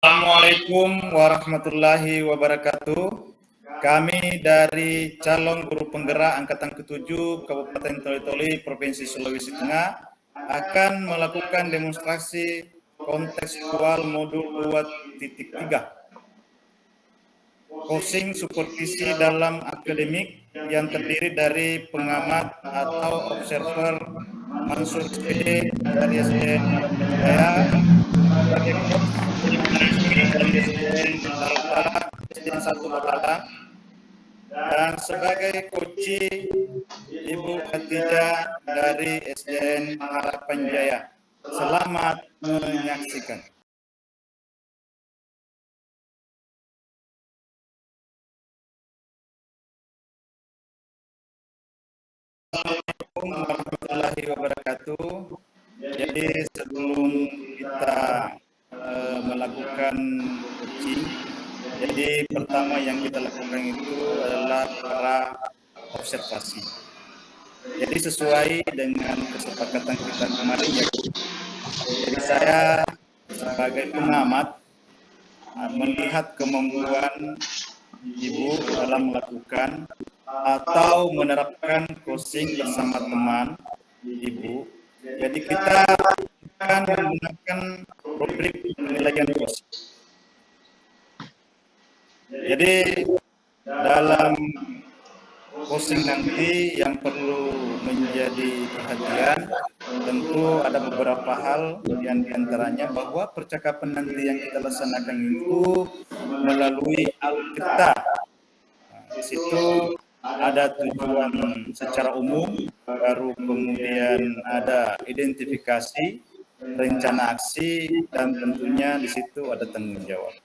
Assalamualaikum warahmatullahi wabarakatuh. Kami dari calon guru penggerak Angkatan ke-7 Kabupaten Toli-Toli, Provinsi Sulawesi Tengah akan melakukan demonstrasi kontekstual modul 2.3. Coaching supervisi dalam akademik yang terdiri dari pengamat atau observer Mansur SPD dari SDN Jaya, sebagai coach dari SDN Bintara, SDN 1 Batalang, dan sebagai coach Ibu Khatijah dari SDN Harapan Jaya. Selamat menyaksikan. Assalamualaikum warahmatullahi wabarakatuh. Jadi sebelum kita melakukan coaching, jadi pertama yang kita lakukan itu adalah para observasi. Jadi sesuai dengan kesepakatan kita kemarin ya. Jadi saya sebagai pengamat melihat kemampuan Ibu dalam melakukan atau menerapkan coaching bersama teman Ibu. Jadi kita akan menggunakan rubrik penilaian coaching. Jadi dalam coaching nanti yang perlu menjadi perhatian tentu ada beberapa hal, yang diantaranya bahwa percakapan nanti yang kita laksanakan itu melalui Alkitab. Di situ ada tujuan secara umum, baru kemudian ada identifikasi, rencana aksi, dan tentunya di situ ada tanggung jawab.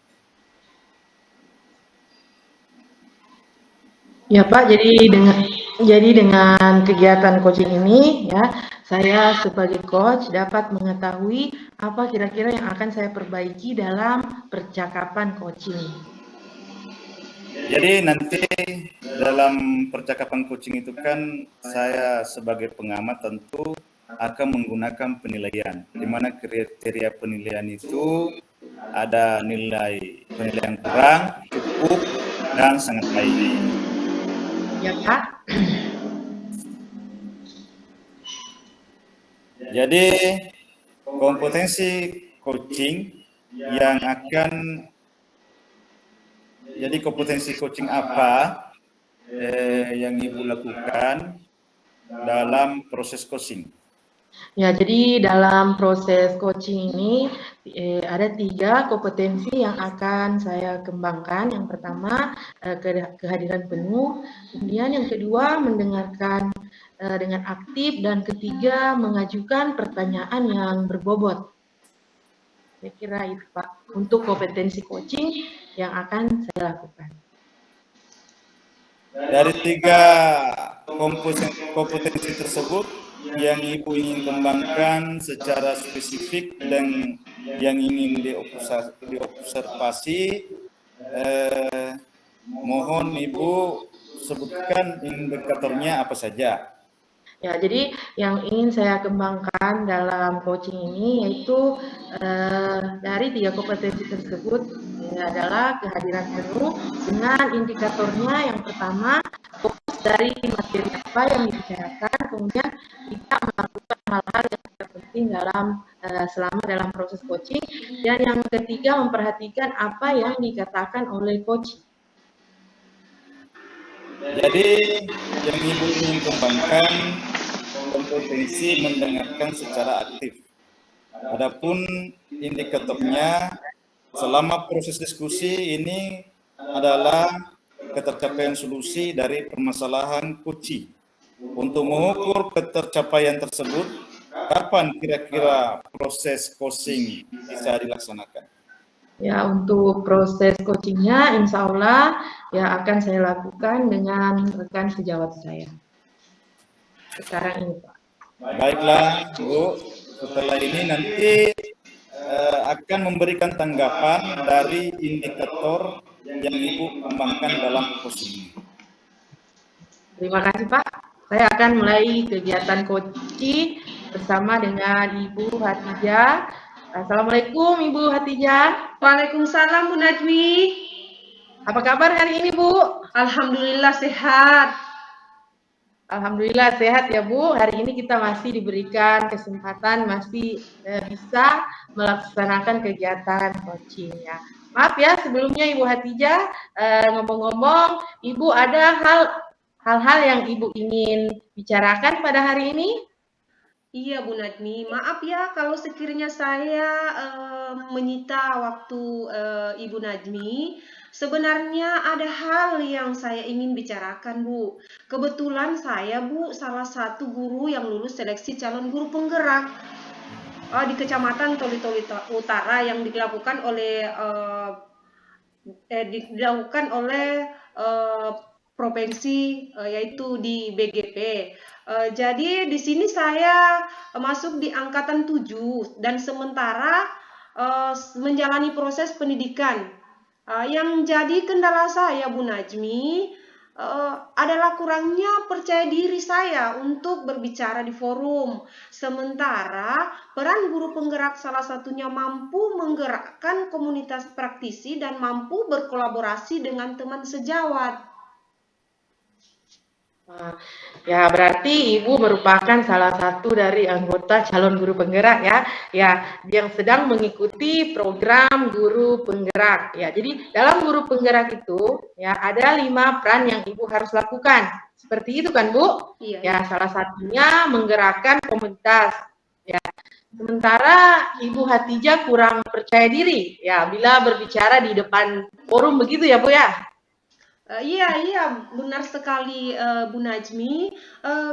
Ya Pak, jadi dengan kegiatan coaching ini ya, saya sebagai coach dapat mengetahui apa kira-kira yang akan saya perbaiki dalam percakapan coaching. Jadi nanti dalam percakapan coaching itu kan saya sebagai pengamat tentu akan menggunakan penilaian, di mana kriteria penilaian itu ada nilai penilaian kurang, cukup, dan sangat baik. Ya Pak. Jadi kompetensi coaching yang akan jadi kompetensi coaching apa yang Ibu lakukan dalam proses coaching? Ya, jadi dalam proses coaching ini ada 3 kompetensi yang akan saya kembangkan. Yang pertama kehadiran penuh, kemudian yang kedua mendengarkan dengan aktif, dan ketiga mengajukan pertanyaan yang berbobot. Saya kira itu Pak untuk kompetensi coaching yang akan saya lakukan. Dari 3 kompetensi tersebut, yang Ibu ingin kembangkan secara spesifik dan yang ingin diobservasi, mohon Ibu sebutkan indikatornya apa saja. Ya, jadi yang ingin saya kembangkan dalam coaching ini yaitu dari 3 kompetensi tersebut adalah kehadiran penuh dengan indikatornya. Yang pertama, fokus dari materi apa yang dibicarakan, kemudian tidak melakukan hal-hal yang tidak penting selama dalam proses coaching, dan yang ketiga memperhatikan apa yang dikatakan oleh coach. Jadi yang Ibu ingin kembangkan kompetensi mendengarkan secara aktif. Adapun indikatornya selama proses diskusi ini adalah ketercapaian solusi dari permasalahan coaching. Untuk mengukur ketercapaian tersebut, kapan kira-kira proses coaching bisa dilaksanakan? Ya, untuk proses coachingnya insya Allah ya akan saya lakukan dengan rekan sejawat saya. Sekarang ini Pak. Baiklah Bu, setelah ini nanti akan memberikan tanggapan dari indikator yang Ibu kembangkan dalam coaching. Terima kasih Pak. Saya akan mulai kegiatan coaching bersama dengan Ibu Khatijah Assalamualaikum Ibu Hatijah. Waalaikumsalam Bu Najmi. Apa kabar hari ini Bu? Alhamdulillah sehat. Alhamdulillah sehat ya Bu. Hari ini kita masih diberikan kesempatan masih bisa melaksanakan kegiatan coaching ya. Maaf ya sebelumnya Ibu Hatijah, ngomong-ngomong Ibu ada hal-hal yang Ibu ingin bicarakan pada hari ini? Iya Bu Najmi, maaf ya kalau sekiranya saya menyita waktu Ibu Najmi. Sebenarnya ada hal yang saya ingin bicarakan Bu. Kebetulan saya Bu salah satu guru yang lulus seleksi calon guru penggerak di Kecamatan Toli-Toli Utara yang dilakukan oleh provinsi yaitu di BGP. Jadi di sini saya masuk di angkatan 7 dan sementara menjalani proses pendidikan. Yang jadi kendala saya Bu Najmi adalah kurangnya percaya diri saya untuk berbicara di forum. Sementara peran guru penggerak salah satunya mampu menggerakkan komunitas praktisi dan mampu berkolaborasi dengan teman sejawat. Ya, berarti Ibu merupakan salah satu dari anggota calon guru penggerak ya, yang sedang mengikuti program guru penggerak ya. Jadi dalam guru penggerak itu ya ada 5 peran yang Ibu harus lakukan. Seperti itu kan Bu? Iya. Ya, salah satunya menggerakkan komunitas. Ya. Sementara Ibu Hatijah kurang percaya diri ya bila berbicara di depan forum begitu ya Bu ya? Iya, benar sekali Bu Najmi.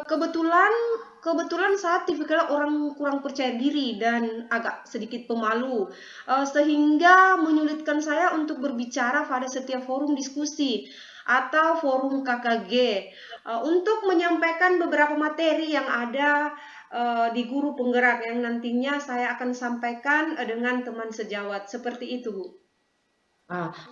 Kebetulan saya tipikal orang kurang percaya diri dan agak sedikit pemalu, sehingga menyulitkan saya untuk berbicara pada setiap forum diskusi atau forum KKG untuk menyampaikan beberapa materi yang ada di guru penggerak yang nantinya saya akan sampaikan dengan teman sejawat. Seperti itu, Bu.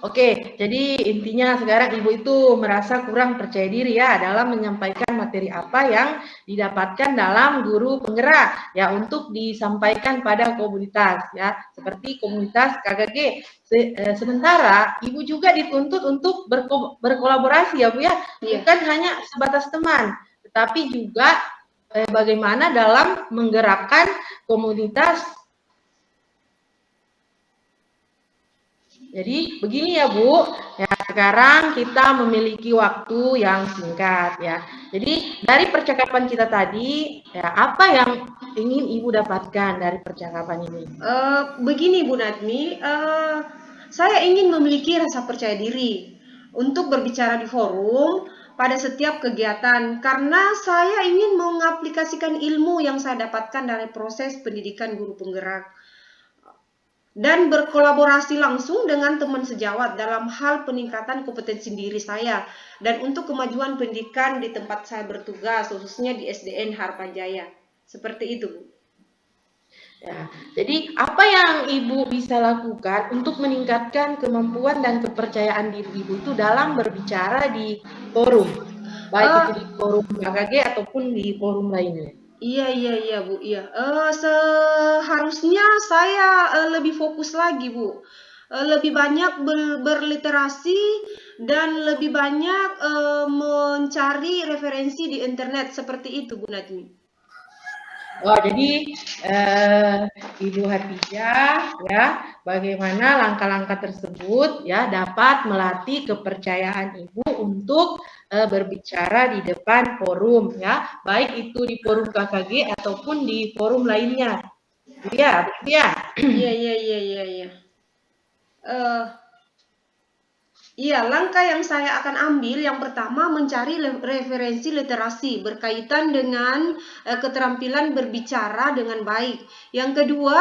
Oke, jadi intinya sekarang Ibu itu merasa kurang percaya diri ya dalam menyampaikan materi apa yang didapatkan dalam guru penggerak ya untuk disampaikan pada komunitas ya seperti komunitas KKG. Sementara Ibu juga dituntut untuk berkolaborasi ya Bu ya, bukan hanya sebatas teman, tetapi juga bagaimana dalam menggerakkan komunitas. Jadi begini ya Bu, ya sekarang kita memiliki waktu yang singkat ya. Jadi dari percakapan kita tadi, ya apa yang ingin Ibu dapatkan dari percakapan ini? Begini Bu Nadmi, saya ingin memiliki rasa percaya diri untuk berbicara di forum pada setiap kegiatan karena saya ingin mengaplikasikan ilmu yang saya dapatkan dari proses pendidikan guru penggerak dan berkolaborasi langsung dengan teman sejawat dalam hal peningkatan kompetensi diri saya dan untuk kemajuan pendidikan di tempat saya bertugas, khususnya di SDN Harapan Jaya. Seperti itu, Bu. Ya, jadi apa yang Ibu bisa lakukan untuk meningkatkan kemampuan dan kepercayaan diri Ibu itu dalam berbicara di forum, baik itu di forum KKG ataupun di forum lainnya? Iya Bu, iya. Seharusnya saya lebih fokus lagi Bu, lebih banyak berliterasi dan lebih banyak mencari referensi di internet seperti itu Bu Najmi. Jadi Ibu Hatijah ya, bagaimana langkah-langkah tersebut ya dapat melatih kepercayaan Ibu untuk berbicara di depan forum ya, baik itu di forum KKG ataupun di forum lainnya. Ya, betul ya? Iya. Iya, langkah yang saya akan ambil yang pertama mencari referensi literasi berkaitan dengan keterampilan berbicara dengan baik. Yang kedua,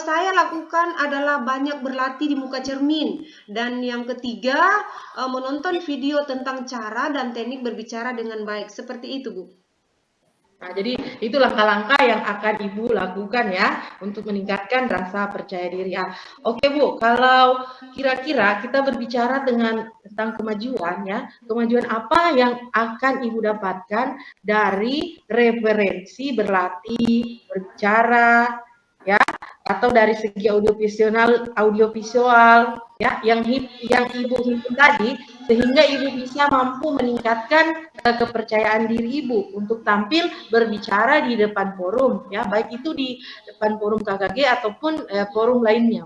saya lakukan adalah banyak berlatih di muka cermin. Dan yang ketiga, menonton video tentang cara dan teknik berbicara dengan baik. Seperti itu, Bu. Nah, jadi itu langkah-langkah yang akan Ibu lakukan ya untuk meningkatkan rasa percaya diri. Oke Bu, kalau kira-kira kita berbicara tentang kemajuan ya, kemajuan apa yang akan Ibu dapatkan dari referensi berlatih berbicara ya, atau dari segi audiovisual ya, yang Ibu himpun tadi, sehingga Ibu bisa mampu meningkatkan kepercayaan diri Ibu untuk tampil berbicara di depan forum ya, baik itu di depan forum KKG ataupun forum lainnya.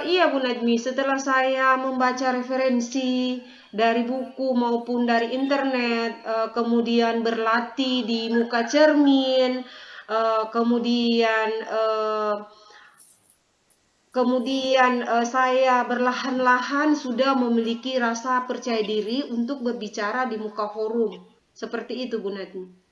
Iya Bu Najmi, setelah saya membaca referensi dari buku maupun dari internet, kemudian berlatih di muka cermin, kemudian saya berlahan-lahan sudah memiliki rasa percaya diri untuk berbicara di muka forum. Seperti itu Bu Najmi.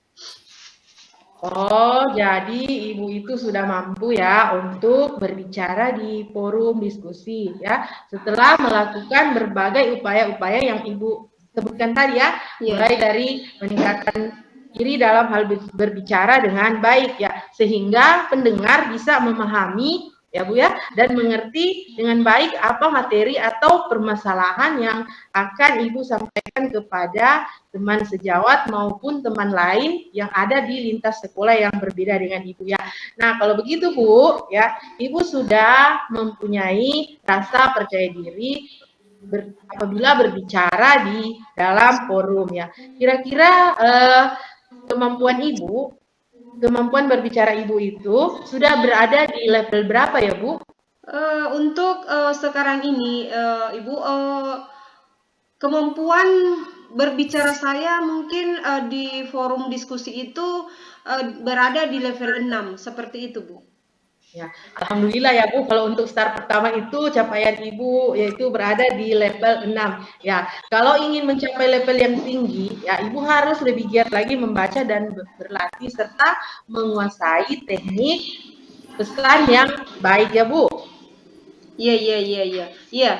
Oh, jadi Ibu itu sudah mampu ya untuk berbicara di forum diskusi ya, setelah melakukan berbagai upaya-upaya yang Ibu sebutkan tadi ya, mulai dari meningkatkan diri dalam hal berbicara dengan baik ya, sehingga pendengar bisa memahami ya Bu ya, dan mengerti dengan baik apa materi atau permasalahan yang akan Ibu sampaikan kepada teman sejawat maupun teman lain yang ada di lintas sekolah yang berbeda dengan Ibu ya. Nah, kalau begitu Bu, ya, Ibu sudah mempunyai rasa percaya diri apabila berbicara di dalam forum ya. Kira-kira kemampuan berbicara Ibu itu sudah berada di level berapa ya Bu? Untuk sekarang ini Ibu, kemampuan berbicara saya mungkin di forum diskusi itu berada di level 6, seperti itu Bu. Ya, alhamdulillah ya Bu, kalau untuk start pertama itu capaian Ibu yaitu berada di level 6. Ya, kalau ingin mencapai level yang tinggi, ya Ibu harus lebih giat lagi membaca dan berlatih serta menguasai teknik pesan yang baik ya Bu. Iya.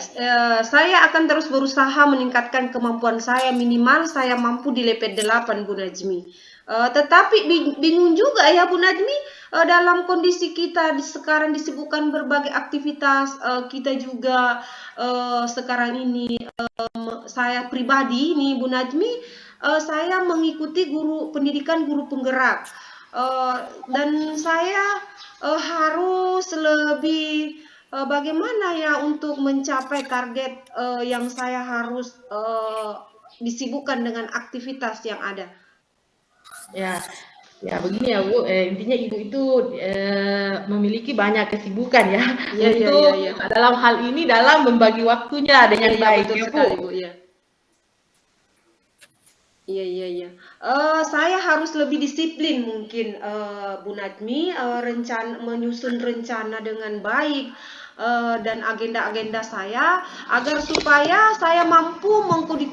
Saya akan terus berusaha meningkatkan kemampuan saya, minimal saya mampu di level 8 Bu Najmi. Tetapi bingung juga ya Bu Najmi, dalam kondisi kita sekarang disibukkan berbagai aktivitas, kita juga sekarang ini saya pribadi nih Bu Najmi, saya mengikuti pendidikan guru penggerak, dan saya harus lebih bagaimana ya untuk mencapai target yang saya harus disibukkan dengan aktivitas yang ada. Ya begini ya Bu, intinya Ibu itu memiliki banyak kesibukan ya, untuk dalam hal ini dalam membagi waktunya dengan baik ya Bu. Iya. Saya harus lebih disiplin mungkin Bu Najmi, menyusun rencana dengan baik dan agenda-agenda saya agar supaya saya mampu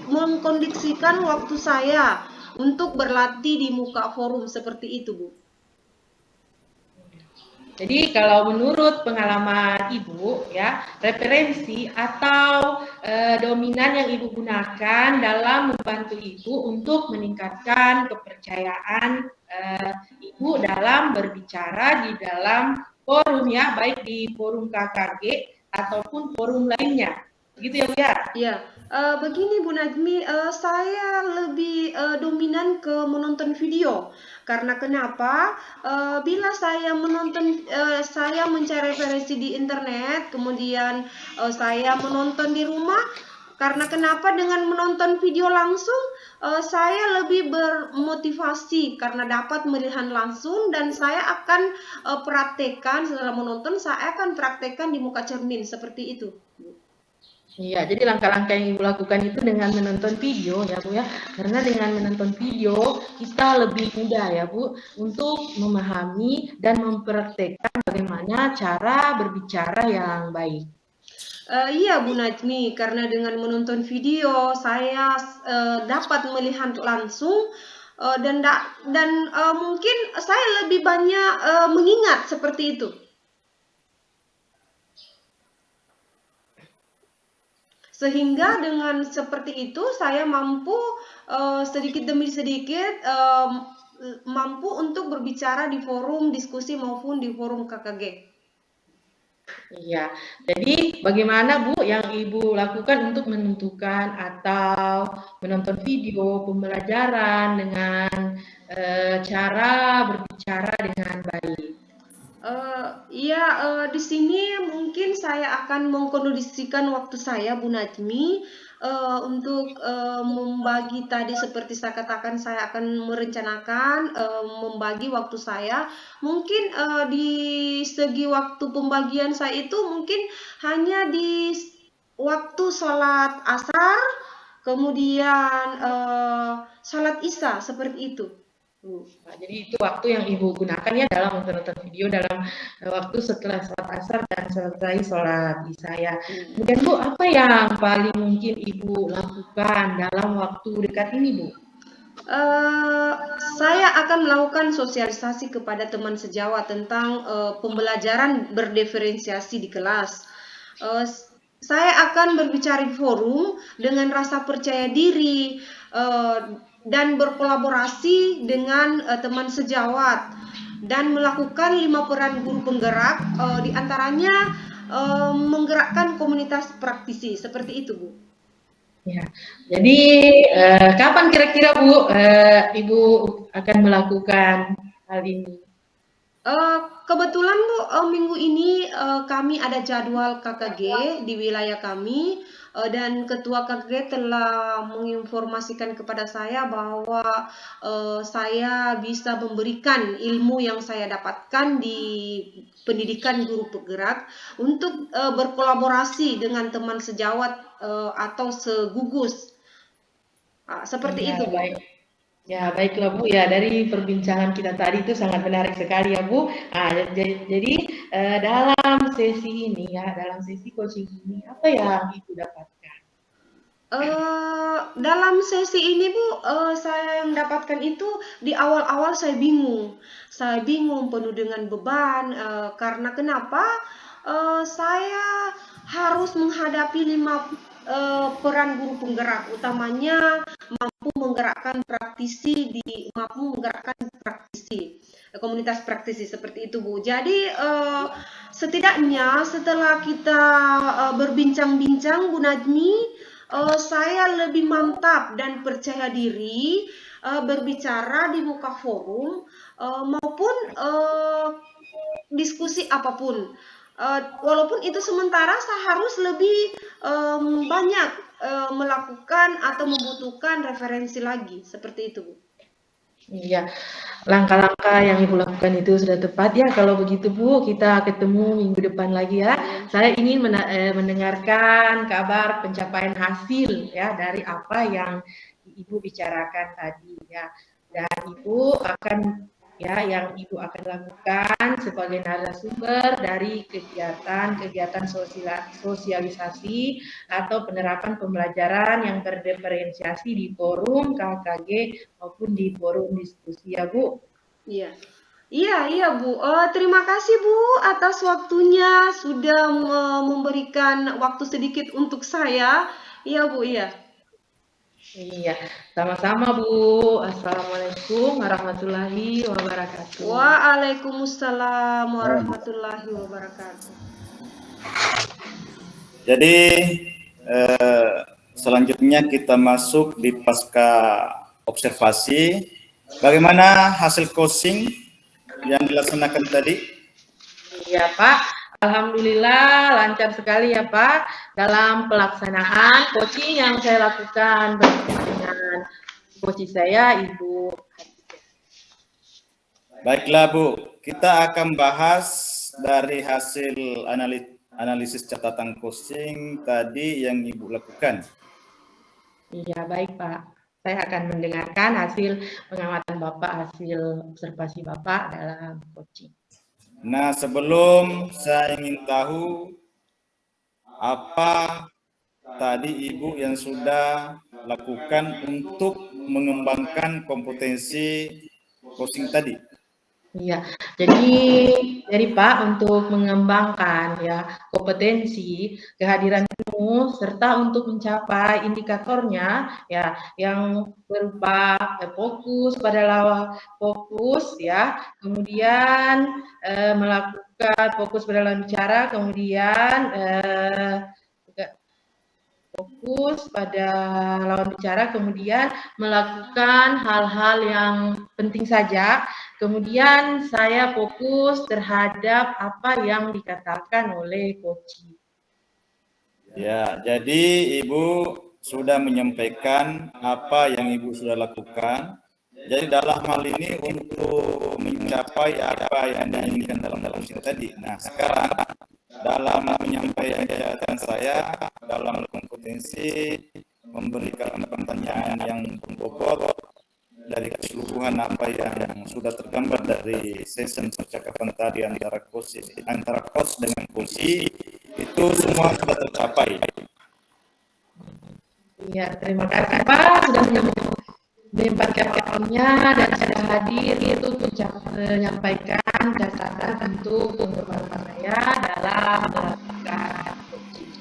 mengkondisikan waktu saya untuk berlatih di muka forum seperti itu Bu. Jadi kalau menurut pengalaman Ibu ya, referensi atau dominan yang Ibu gunakan dalam membantu Ibu untuk meningkatkan kepercayaan Ibu dalam berbicara di dalam forum ya, baik di forum KKG ataupun forum lainnya. Begitu ya Bu ya? Iya. Begini Bu Najmi, saya lebih dominan ke menonton video. Karena kenapa? Bila saya saya mencari referensi di internet, kemudian saya menonton di rumah. Karena kenapa? Dengan menonton video langsung, saya lebih bermotivasi karena dapat melihat langsung dan saya akan praktekkan setelah menonton, saya akan praktekkan di muka cermin seperti itu. Iya, jadi langkah-langkah yang Ibu lakukan itu dengan menonton video ya Bu ya, karena dengan menonton video kita lebih mudah ya Bu untuk memahami dan mempraktekkan bagaimana cara berbicara yang baik. Iya Bu Najmi, karena dengan menonton video saya dapat melihat langsung dan mungkin saya lebih banyak mengingat seperti itu. Sehingga dengan seperti itu saya mampu sedikit demi sedikit mampu untuk berbicara di forum diskusi maupun di forum KKG. Iya, jadi bagaimana Bu yang Ibu lakukan untuk menentukan atau menonton video pembelajaran dengan cara berbicara dengan baik? Di sini mungkin saya akan mengkondisikan waktu saya, Bu Najmi, untuk membagi tadi seperti saya katakan, saya akan merencanakan membagi waktu saya. Mungkin di segi waktu pembagian saya itu mungkin hanya di waktu sholat asar, kemudian sholat isya, seperti itu. Nah, jadi itu waktu yang Ibu gunakan ya dalam menonton video dalam waktu setelah sholat asar dan selesai sholat isya ya. Kemudian Bu, apa yang paling mungkin Ibu lakukan dalam waktu dekat ini, Bu? Saya akan melakukan sosialisasi kepada teman sejawat tentang pembelajaran berdiferensiasi di kelas. Saya akan berbicara di forum dengan rasa percaya diri dan berkolaborasi dengan teman sejawat dan melakukan 5 peran guru penggerak, diantaranya menggerakkan komunitas praktisi, seperti itu, Bu. Ya, jadi kapan kira-kira Bu Ibu akan melakukan hal ini? Kebetulan Bu, minggu ini kami ada jadwal KKG di wilayah kami, dan ketua KKG telah menginformasikan kepada saya bahwa saya bisa memberikan ilmu yang saya dapatkan di pendidikan guru penggerak untuk berkolaborasi dengan teman sejawat atau segugus. Seperti itu, Bu. Baik. Ya, baiklah Bu, ya dari perbincangan kita tadi itu sangat menarik sekali ya Bu. Nah, jadi dalam sesi ini ya, dalam sesi coaching ini, apa yang Ibu dapatkan? Dalam sesi ini Bu, saya yang dapatkan itu di awal-awal saya bingung. Saya bingung penuh dengan beban, karena kenapa? Saya harus menghadapi 5 peran guru penggerak, utamanya mampu menggerakkan praktisi, komunitas praktisi, seperti itu Bu. Jadi setidaknya setelah kita berbincang-bincang, Bu Najmi, saya lebih mantap dan percaya diri berbicara di muka forum maupun diskusi apapun. Walaupun itu sementara, saya harus lebih banyak melakukan atau membutuhkan referensi lagi, seperti itu, Bu. Iya, langkah-langkah yang Ibu lakukan itu sudah tepat ya. Kalau begitu Bu, kita ketemu minggu depan lagi ya. Saya ingin mendengarkan kabar pencapaian hasil ya dari apa yang Ibu bicarakan tadi ya. Dan Ibu akan yang Ibu akan lakukan sebagai narasumber dari kegiatan sosialisasi atau penerapan pembelajaran yang berdiferensiasi di forum KKG maupun di forum diskusi ya Bu. Iya Bu. Terima kasih Bu atas waktunya, sudah memberikan waktu sedikit untuk saya. Iya Bu, iya. Iya, sama-sama Bu. Assalamualaikum warahmatullahi wabarakatuh. Waalaikumsalam warahmatullahi wabarakatuh. Jadi selanjutnya kita masuk di pasca observasi. Bagaimana hasil coaching yang dilaksanakan tadi? Iya Pak. Alhamdulillah lancar sekali ya Pak dalam pelaksanaan coaching yang saya lakukan bersama dengan coach saya Ibu. Baiklah Bu, kita akan bahas dari hasil analisis catatan coaching tadi yang Ibu lakukan. Iya baik Pak, saya akan mendengarkan hasil pengamatan Bapak, hasil observasi Bapak dalam coaching. Nah, sebelum saya ingin tahu apa tadi Ibu yang sudah lakukan untuk mengembangkan kompetensi coaching tadi. Iya, jadi Pak untuk mengembangkan ya kompetensi kehadiran penuh serta untuk mencapai indikatornya ya yang berupa fokus ya, kemudian melakukan fokus pada lawan bicara, kemudian fokus pada lawan bicara, kemudian melakukan hal-hal yang penting saja. Kemudian saya fokus terhadap apa yang dikatakan oleh coach. Ya, jadi Ibu sudah menyampaikan apa yang Ibu sudah lakukan. Jadi dalam hal ini untuk mencapai apa yang diinginkan dalam coaching tadi. Nah, sekarang dalam menyampaikan kegiatan saya dalam kompetensi memberikan pertanyaan yang berbobot dari keseluruhan apa yang sudah tergambar dari sesi percakapan tadi antara coach dengan coach itu semua sudah tercapai. Ya, terima kasih Pak sudah menyempatkan waktunya dan sudah hadir itu menyampaikan catatan untuk pengalaman saya dalam melakukan coaching.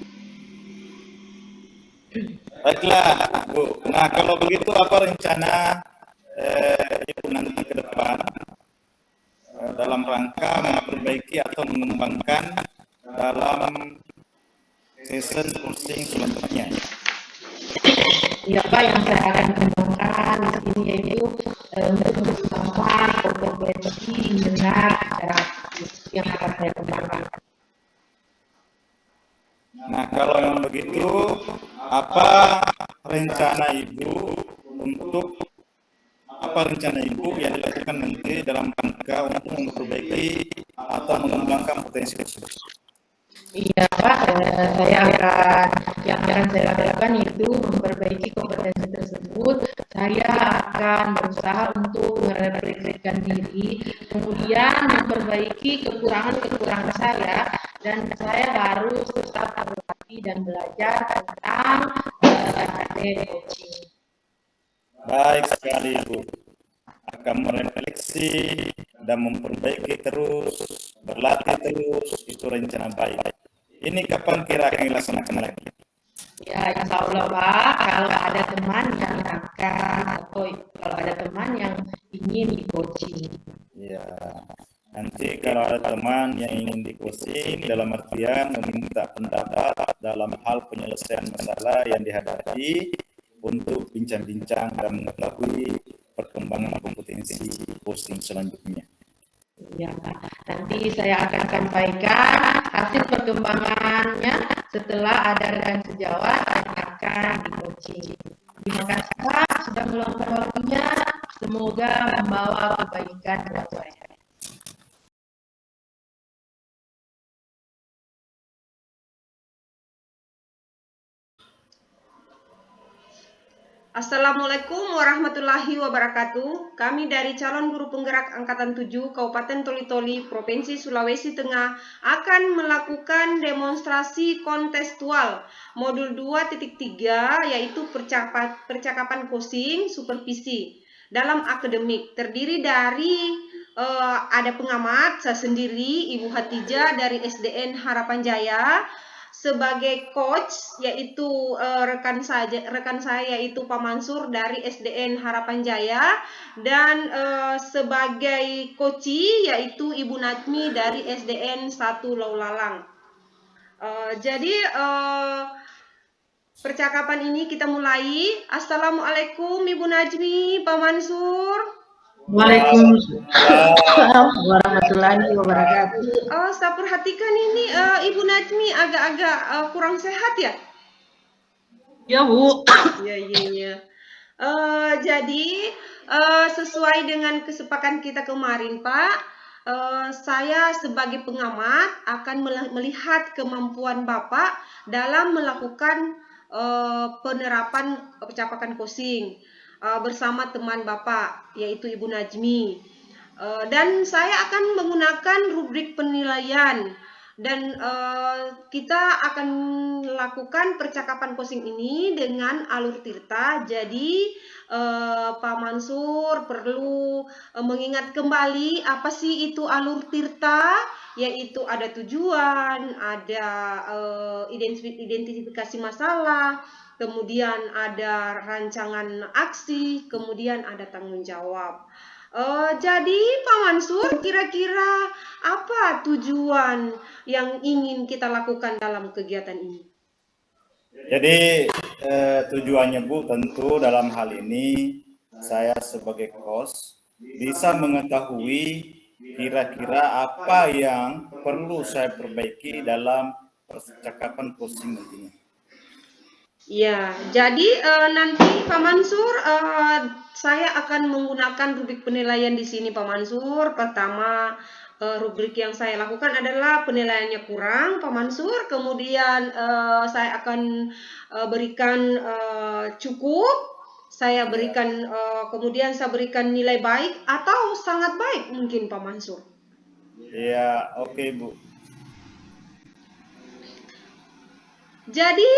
Baiklah, Bu. Nah, kalau begitu apa rencana Ibu nanti ke depan dalam rangka memperbaiki atau mengembangkan dalam season coaching selanjutnya? Ya Pak, yang saya akan kembangkan di sini yaitu untuk bersama kompetensi mendengar secara aktif yang akan saya kembangkan. Nah, kalau yang begitu, apa rencana Ibu yang dilakukan nanti dalam rangka untuk memperbaiki atau mengembangkan potensi tersebut? Iya Pak, yang akan saya lakukan itu memperbaiki kompetensi tersebut. Saya akan berusaha untuk merefleksikan diri, kemudian memperbaiki kekurangan saya, dan saya harus tetap berlatih dan belajar tentang coaching. Baik sekali Ibu, akan merefleksi dan memperbaiki terus, berlatih terus, itu rencana baik. Ini kapan kira akan dilaksanakan lagi? Ya, insya Allah Pak, kalau ada teman yang akan atau kalau ada teman yang ingin di coaching. Ya, nanti kalau ada teman yang ingin di coaching dalam artian meminta pendapat dalam hal penyelesaian masalah yang dihadapi untuk bincang-bincang dan mengetahui perkembangan kompetensi coaching selanjutnya. Ya, nanti saya akan sampaikan hasil perkembangannya setelah ada rekan sejawat yang akan di coaching. Terima kasih Pak sudah meluangkan waktunya. Semoga membawa kebaikan buat saya. Assalamualaikum warahmatullahi wabarakatuh. Kami dari calon guru penggerak Angkatan 7 Kabupaten Toli-Toli, Provinsi Sulawesi Tengah akan melakukan demonstrasi kontekstual modul 2.3 yaitu percakapan coaching supervisi dalam akademik. Terdiri dari ada pengamat, saya sendiri Ibu Hatijah dari SDN Harapan Jaya, sebagai coach yaitu rekan saya yaitu Pak Mansur dari SDN Harapan Jaya, dan sebagai coachi yaitu Ibu Najmi dari SDN 1 Laulalang. Jadi percakapan ini kita mulai. Assalamualaikum Ibu Najmi, Pak Mansur. Waalaikumsalam warahmatullahi wabarakatuh. Saya perhatikan ini Ibu Najmi agak-agak kurang sehat ya? Ya Bu. Iya. Jadi sesuai dengan kesepakatan kita kemarin Pak, saya sebagai pengamat akan melihat kemampuan Bapak dalam melakukan penerapan percakapan coaching bersama teman Bapak yaitu Ibu Najmi, dan saya akan menggunakan rubrik penilaian, dan kita akan lakukan percakapan coaching ini dengan alur tirta. Jadi Pak Mansur perlu mengingat kembali apa sih itu alur tirta, yaitu ada tujuan, ada identifikasi masalah, kemudian ada rancangan aksi, kemudian ada tanggung jawab. Jadi Pak Mansur, kira-kira apa tujuan yang ingin kita lakukan dalam kegiatan ini? Jadi tujuannya Bu, tentu dalam hal ini saya sebagai host bisa mengetahui kira-kira apa yang perlu saya perbaiki dalam percakapan coaching nantinya. Ya, jadi nanti Pak Mansur, saya akan menggunakan rubrik penilaian di sini Pak Mansur. Pertama, rubrik yang saya lakukan adalah penilaiannya kurang Pak Mansur. Kemudian saya akan berikan cukup. Saya berikan kemudian saya berikan nilai baik atau sangat baik mungkin Pak Mansur. Ya, oke Bu. Jadi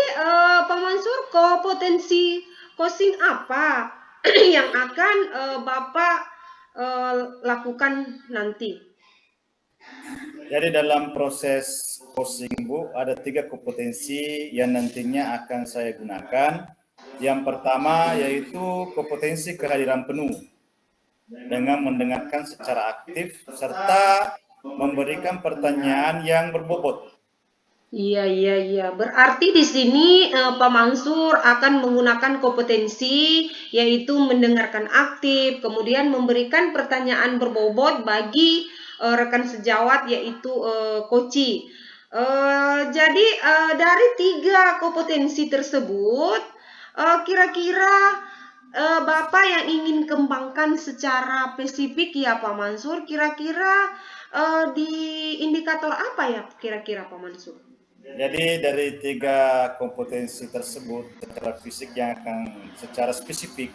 Pak Mansur, kompetensi coaching apa yang akan Bapak lakukan nanti? Jadi dalam proses coaching Bu, ada 3 kompetensi yang nantinya akan saya gunakan. Yang pertama yaitu kompetensi kehadiran penuh dengan mendengarkan secara aktif serta memberikan pertanyaan yang berbobot. Iya. Berarti di sini Pak Mansur akan menggunakan kompetensi yaitu mendengarkan aktif, kemudian memberikan pertanyaan berbobot bagi rekan sejawat yaitu Koci. Jadi dari 3 kompetensi tersebut, kira-kira Bapak yang ingin kembangkan secara spesifik ya Pak Mansur, kira-kira di indikator apa ya kira-kira Pak Mansur? Jadi dari 3 kompetensi tersebut secara fisik yang akan secara spesifik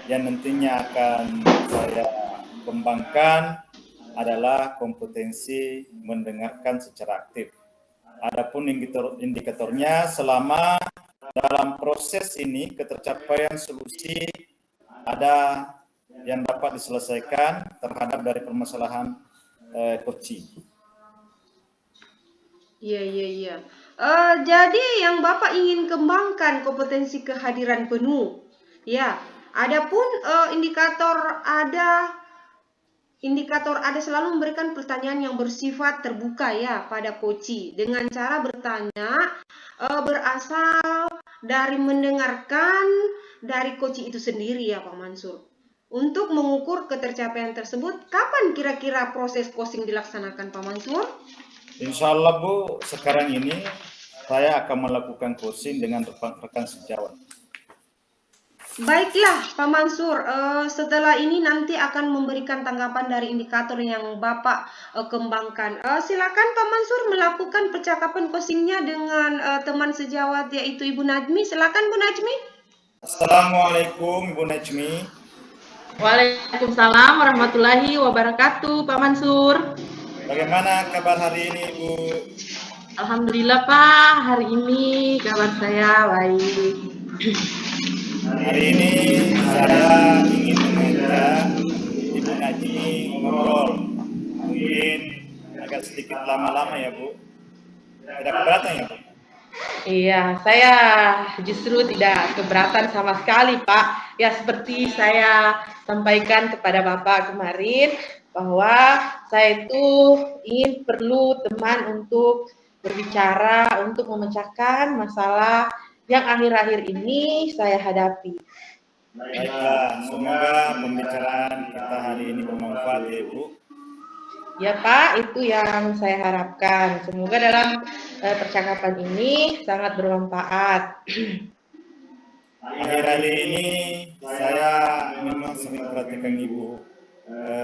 yang nantinya akan saya kembangkan adalah kompetensi mendengarkan secara aktif. Adapun indikatornya selama dalam proses ini ketercapaian solusi ada yang dapat diselesaikan terhadap dari permasalahan coaching. Iya. Jadi yang Bapak ingin kembangkan kompetensi kehadiran penuh. Ya, adapun indikator ada selalu memberikan pertanyaan yang bersifat terbuka ya pada Koci dengan cara bertanya berasal dari mendengarkan dari Koci itu sendiri ya Pak Mansur. Untuk mengukur ketercapaian tersebut, kapan kira-kira proses coaching dilaksanakan Pak Mansur? Insya Allah Bu, sekarang ini saya akan melakukan coaching dengan rekan sejawat. Baiklah Pak Mansur, setelah ini nanti akan memberikan tanggapan dari indikator yang Bapak kembangkan. Silakan Pak Mansur melakukan percakapan coachingnya dengan teman sejawat yaitu Ibu Najmi. Silakan Bu Najmi. Assalamualaikum Ibu Najmi. Waalaikumsalam warahmatullahi wabarakatuh Pak Mansur. Bagaimana kabar hari ini Ibu? Alhamdulillah Pak, hari ini kabar saya baik. Hari ini saya ingin mengajak Ibu Najmi ngobrol. Mungkin agak sedikit lama-lama ya Bu. Tidak keberatan ya Bu? Iya, saya justru tidak keberatan sama sekali Pak. Ya seperti saya sampaikan kepada Bapak kemarin, bahwa saya itu ingin perlu teman untuk berbicara, untuk memecahkan masalah yang akhir-akhir ini saya hadapi. Baiklah, semoga pembicaraan kita hari ini bermanfaat ya Bu. Ya Pak, itu yang saya harapkan. Semoga dalam percakapan ini sangat bermanfaat. Akhir-akhir ini saya memang sering perhatikan Ibu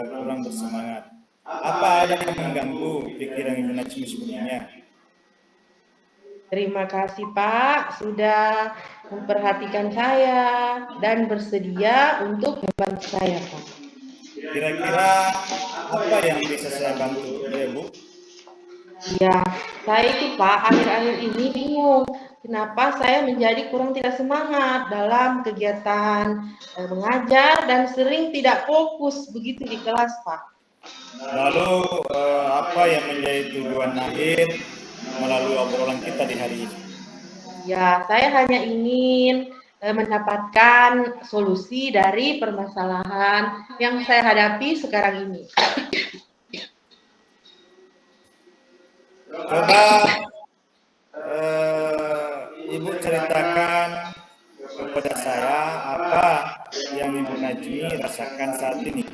kurang bersemangat. Apa ada yang mengganggu pikiran Ibu Najmi sebelumnya? Terima kasih Pak sudah memperhatikan saya dan bersedia untuk membantu saya Pak. Kira-kira apa yang bisa saya bantu ya Bu? Ya, saya itu Pak akhir-akhir ini bingung kenapa saya menjadi kurang tidak semangat dalam kegiatan mengajar dan sering tidak fokus begitu di kelas Pak. Lalu apa yang menjadi tujuan akhir melalui obrolan kita di hari ini? Ya, saya hanya ingin mendapatkan solusi dari permasalahan yang saya hadapi sekarang ini. Coba Ibu ceritakan kepada saya apa yang Ibu Najmi rasakan saat ini.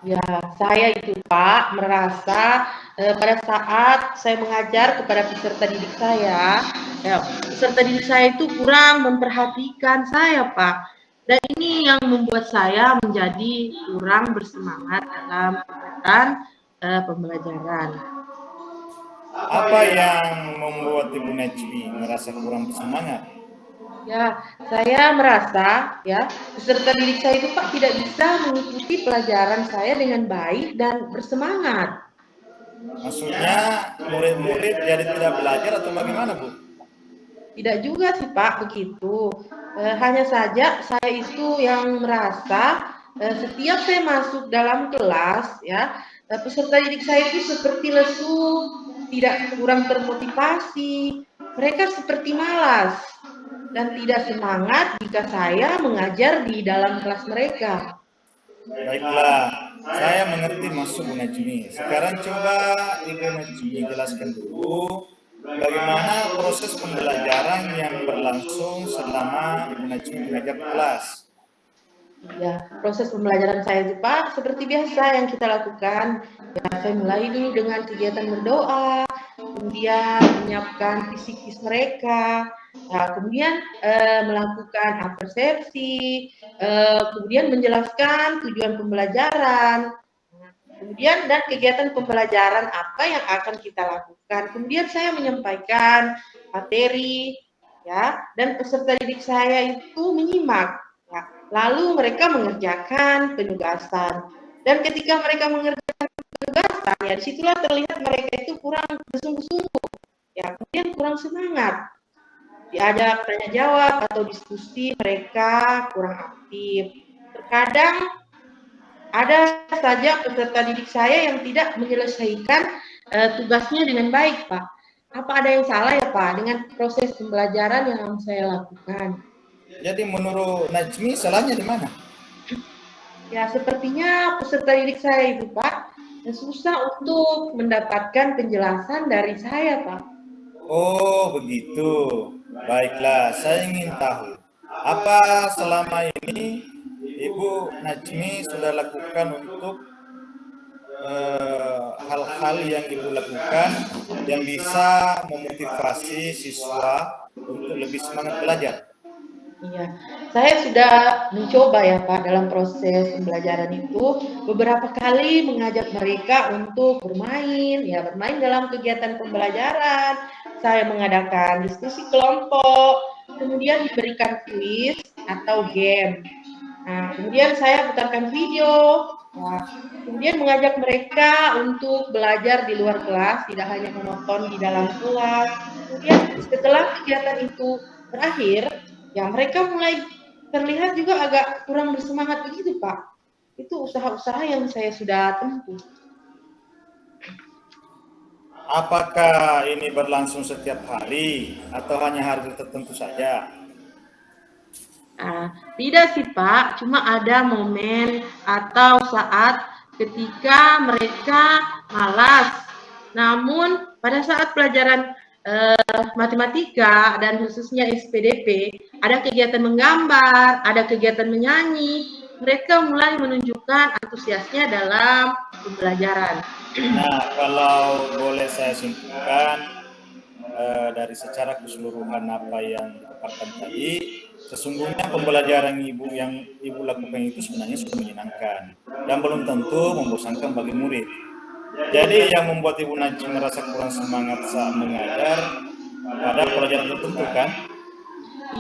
Ya, saya itu Pak merasa pada saat saya mengajar kepada peserta didik saya, ya, peserta didik saya itu kurang memperhatikan saya Pak. Dan ini yang membuat saya menjadi kurang bersemangat dalam kegiatan pembelajaran. Apa yang membuat Ibu Najmi merasa kurang bersemangat? Ya, saya merasa ya peserta didik saya itu Pak tidak bisa mengikuti pelajaran saya dengan baik dan bersemangat. Maksudnya murid-murid jadi tidak belajar atau bagaimana, Bu? Tidak juga sih Pak begitu. Hanya saja saya itu yang merasa setiap saya masuk dalam kelas ya peserta didik saya itu seperti lesu, tidak kurang termotivasi. Mereka seperti malas dan tidak semangat jika saya mengajar di dalam kelas mereka. Baiklah, saya mengerti maksud Bu Najmi. Sekarang coba Ibu Najmi jelaskan dulu bagaimana proses pembelajaran yang berlangsung selama Ibu Najmi mengajar di kelas. Ya, proses pembelajaran saya itu Pak seperti biasa yang kita lakukan. Ya, saya mulai dulu dengan kegiatan berdoa, kemudian menyiapkan psikis mereka, nah, kemudian melakukan persepsi, kemudian menjelaskan tujuan pembelajaran, kemudian dan kegiatan pembelajaran apa yang akan kita lakukan. Kemudian saya menyampaikan materi, ya, dan peserta didik saya itu menyimak. Ya. Lalu mereka mengerjakan penugasan. Dan ketika mereka mengerjakan penugasan, ya disitulah terlihat mereka itu kurang bersungguh-sungguh, ya, kemudian kurang semangat. Diajak tanya jawab atau diskusi mereka kurang aktif. Terkadang ada saja peserta didik saya yang tidak menyelesaikan tugasnya dengan baik, Pak. Apa ada yang salah ya, Pak, dengan proses pembelajaran yang saya lakukan? Jadi menurut Najmi salahnya di mana? Ya, sepertinya peserta didik saya itu, Pak, susah untuk mendapatkan penjelasan dari saya, Pak. Oh, begitu. Baiklah, saya ingin tahu apa selama ini Ibu Najmi sudah lakukan untuk hal-hal yang Ibu lakukan yang bisa memotivasi siswa untuk lebih semangat belajar. Iya, saya sudah mencoba ya Pak dalam proses pembelajaran itu beberapa kali mengajak mereka untuk bermain, ya bermain dalam kegiatan pembelajaran. Saya mengadakan diskusi kelompok, kemudian diberikan kuis atau game. Nah, kemudian saya putarkan video, ya, kemudian mengajak mereka untuk belajar di luar kelas, tidak hanya menonton di dalam kelas. Kemudian setelah kegiatan itu berakhir, ya mereka mulai terlihat juga agak kurang bersemangat begitu Pak. Itu usaha-usaha yang saya sudah tempuh. Apakah ini berlangsung setiap hari atau hanya hari tertentu saja? Tidak sih Pak, cuma ada momen atau saat ketika mereka malas. Namun pada saat pelajaran matematika dan khususnya SPDP, ada kegiatan menggambar, ada kegiatan menyanyi, mereka mulai menunjukkan antusiasnya dalam pembelajaran. Nah, kalau boleh saya simpulkan dari secara keseluruhan apa yang dipaparkan tadi, sesungguhnya pembelajaran yang Ibu lakukan itu sebenarnya sudah menyenangkan dan belum tentu membosankan bagi murid. Jadi yang membuat Ibu Najmi merasa kurang semangat saat mengajar pada pelajaran tertentu kan?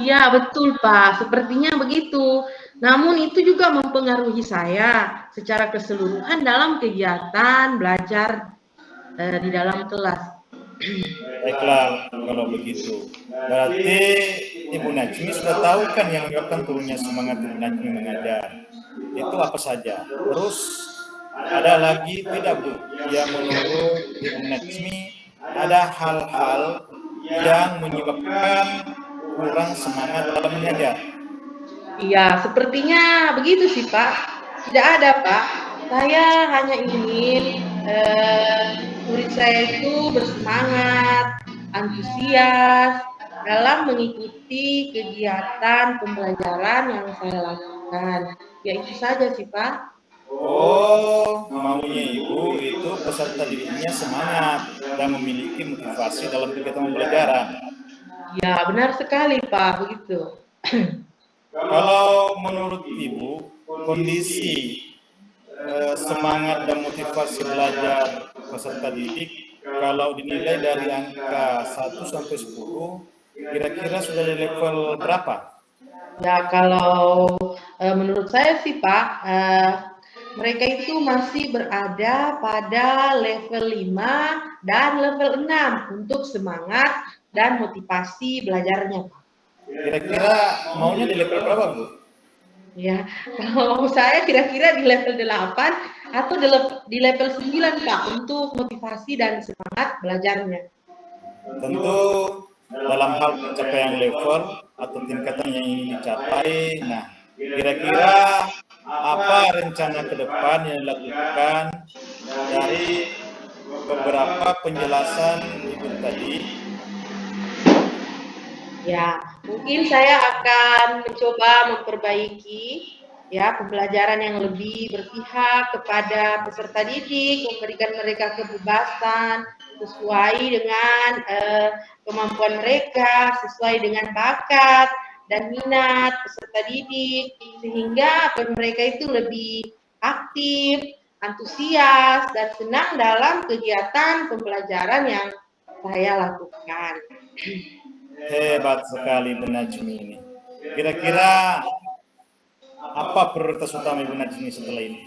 Iya betul Pak, sepertinya begitu. Namun itu juga mempengaruhi saya secara keseluruhan dalam kegiatan belajar di dalam kelas. Baiklah, kalau begitu. Berarti Ibu Najmi sudah tahu kan yang menyebabkan turunnya semangat Ibu Najmi mengajar. Itu apa saja. Terus ada lagi tidak Bu, yang menurut Ibu Najmi ada hal-hal yang menyebabkan kurang semangat dalam mengajar? Iya, sepertinya begitu sih Pak. Tidak ada Pak. Saya hanya ingin murid saya itu bersemangat, antusias, dalam mengikuti kegiatan pembelajaran yang saya lakukan. Ya itu saja sih Pak. Oh, maunya Ibu itu peserta didiknya semangat dan memiliki motivasi dalam kegiatan pembelajaran. Ya benar sekali Pak, begitu. Kalau menurut Ibu, kondisi semangat dan motivasi belajar peserta didik kalau dinilai dari angka 1 sampai 10, kira-kira sudah di level berapa? Ya kalau menurut saya sih Pak, mereka itu masih berada pada level 5 dan level 6 untuk semangat dan motivasi belajarnya Pak. Kira-kira maunya di level berapa, Bu? Ya, kalau saya kira-kira di level 8 atau di level 9 Pak untuk motivasi dan semangat belajarnya. Tentu dalam hal pencapaian level atau tingkatan yang ingin dicapai, nah kira-kira apa rencana ke depan yang dilakukan dari beberapa penjelasan Ibu tadi? Ya, mungkin saya akan mencoba memperbaiki ya pembelajaran yang lebih berpihak kepada peserta didik, memberikan mereka kebebasan sesuai dengan kemampuan mereka, sesuai dengan bakat dan minat peserta didik, sehingga mereka itu lebih aktif, antusias, dan senang dalam kegiatan pembelajaran yang saya lakukan. Hebat sekali Bu Najmi ini. Kira-kira apa prioritas utama Ibu Najmi setelah ini?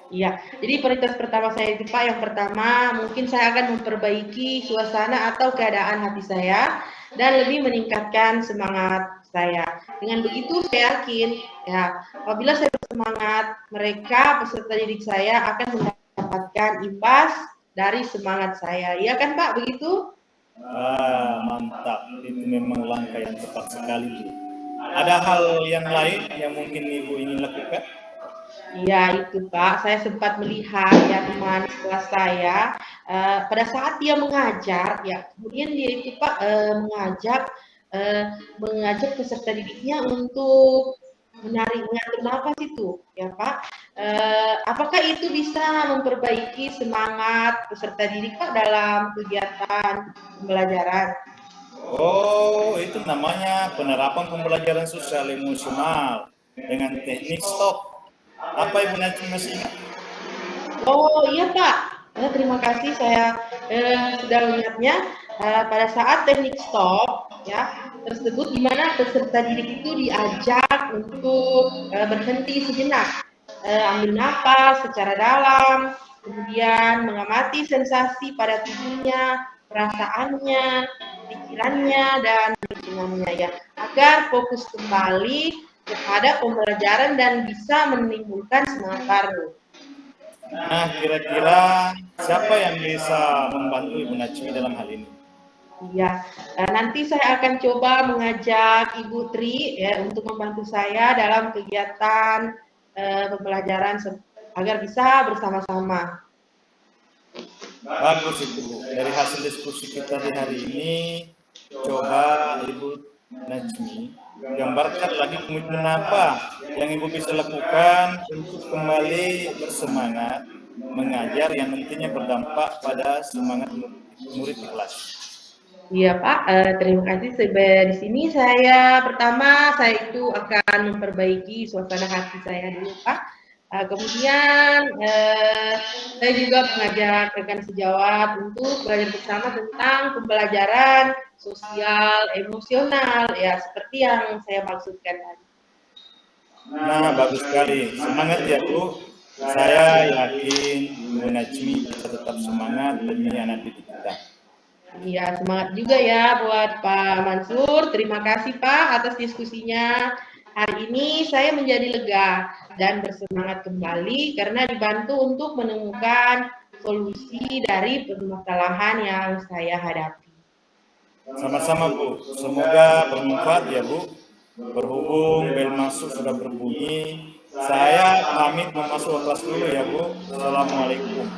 Iya, jadi prioritas pertama saya itu Pak, yang pertama mungkin saya akan memperbaiki suasana atau keadaan hati saya dan lebih meningkatkan semangat saya. Dengan begitu saya yakin ya, apabila saya bersemangat, mereka peserta didik saya akan mendapatkan imbas dari semangat saya. Iya kan Pak, begitu? Mantap, itu memang langkah yang tepat sekali Bu. Ada hal yang lain yang mungkin Ibu ingin lakukan? Iya itu Pak, saya sempat melihat ya teman kelas saya pada saat dia mengajar ya, kemudian dia itu Pak mengajak peserta didiknya untuk mengatur nafas itu ya Pak. Apakah itu bisa memperbaiki semangat peserta didik Pak dalam kegiatan pembelajaran? Oh, itu namanya penerapan pembelajaran sosial emosional dengan teknik stop. Apa Ibu Najmi masih ingat? Oh iya Pak, terima kasih saya sudah mengingatnya. Pada saat teknik stop ya tersebut, di mana peserta didik itu diajak untuk berhenti sejenak, ambil napas secara dalam, kemudian mengamati sensasi pada tubuhnya, perasaannya, pikirannya, dan lingkungannya ya, agar fokus kembali kepada pembelajaran dan bisa menimbulkan semangat baru. Nah, kira-kira siapa yang bisa membantu Ibu Najmi dalam hal ini? Iya, nanti saya akan coba mengajak Ibu Tri ya untuk membantu saya dalam kegiatan pembelajaran agar bisa bersama-sama. Bagus itu Bu. Dari hasil diskusi kita di hari ini, coba Ibu Najmi gambarkan lagi komitmen apa yang Ibu bisa lakukan untuk kembali bersemangat mengajar yang nantinya berdampak pada semangat murid di kelas. Iya Pak, terima kasih. Di sini pertama saya itu akan memperbaiki suasana hati saya dulu Pak. Kemudian saya juga mengajak rekan sejawat untuk belajar bersama tentang pembelajaran sosial emosional ya, seperti yang saya maksudkan tadi. Nah, bagus sekali. Semangat ya Bu. Saya yakin Bu Najmi bisa tetap semangat demi anak didik kita. Iya, semangat juga ya buat Pak Mansur. Terima kasih Pak atas diskusinya. Hari ini saya menjadi lega dan bersemangat kembali karena dibantu untuk menemukan solusi dari permasalahan yang saya hadapi. Sama-sama Bu. Semoga bermanfaat ya Bu. Berhubung bel masuk sudah berbunyi, saya pamit mau masuk kelas dulu ya Bu. Assalamualaikum.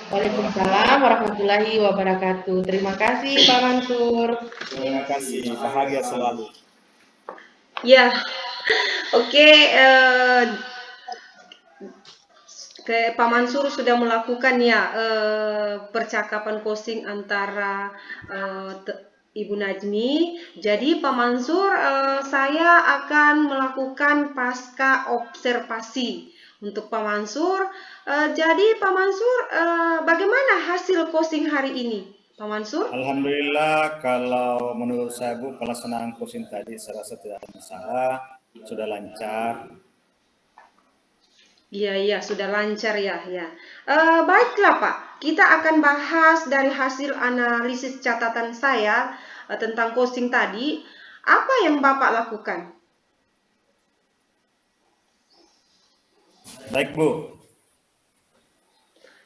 Waalaikumsalam warahmatullahi wabarakatuh. Terima kasih Pak Mansur. Terima kasih, bahagia selalu. Ya, oke. Pak Mansur sudah melakukan ya percakapan coaching antara Ibu Najmi. Jadi Pak Mansur, saya akan melakukan pasca observasi untuk Pak Mansur. Jadi Pak Mansur, bagaimana hasil coaching hari ini, Pak Mansur? Alhamdulillah, kalau menurut saya Bu, pelaksanaan coaching tadi saya rasa tidak ada masalah, sudah lancar. Iya, sudah lancar ya. Baiklah Pak, kita akan bahas dari hasil analisis catatan saya tentang coaching tadi. Apa yang Bapak lakukan? Baik Bu.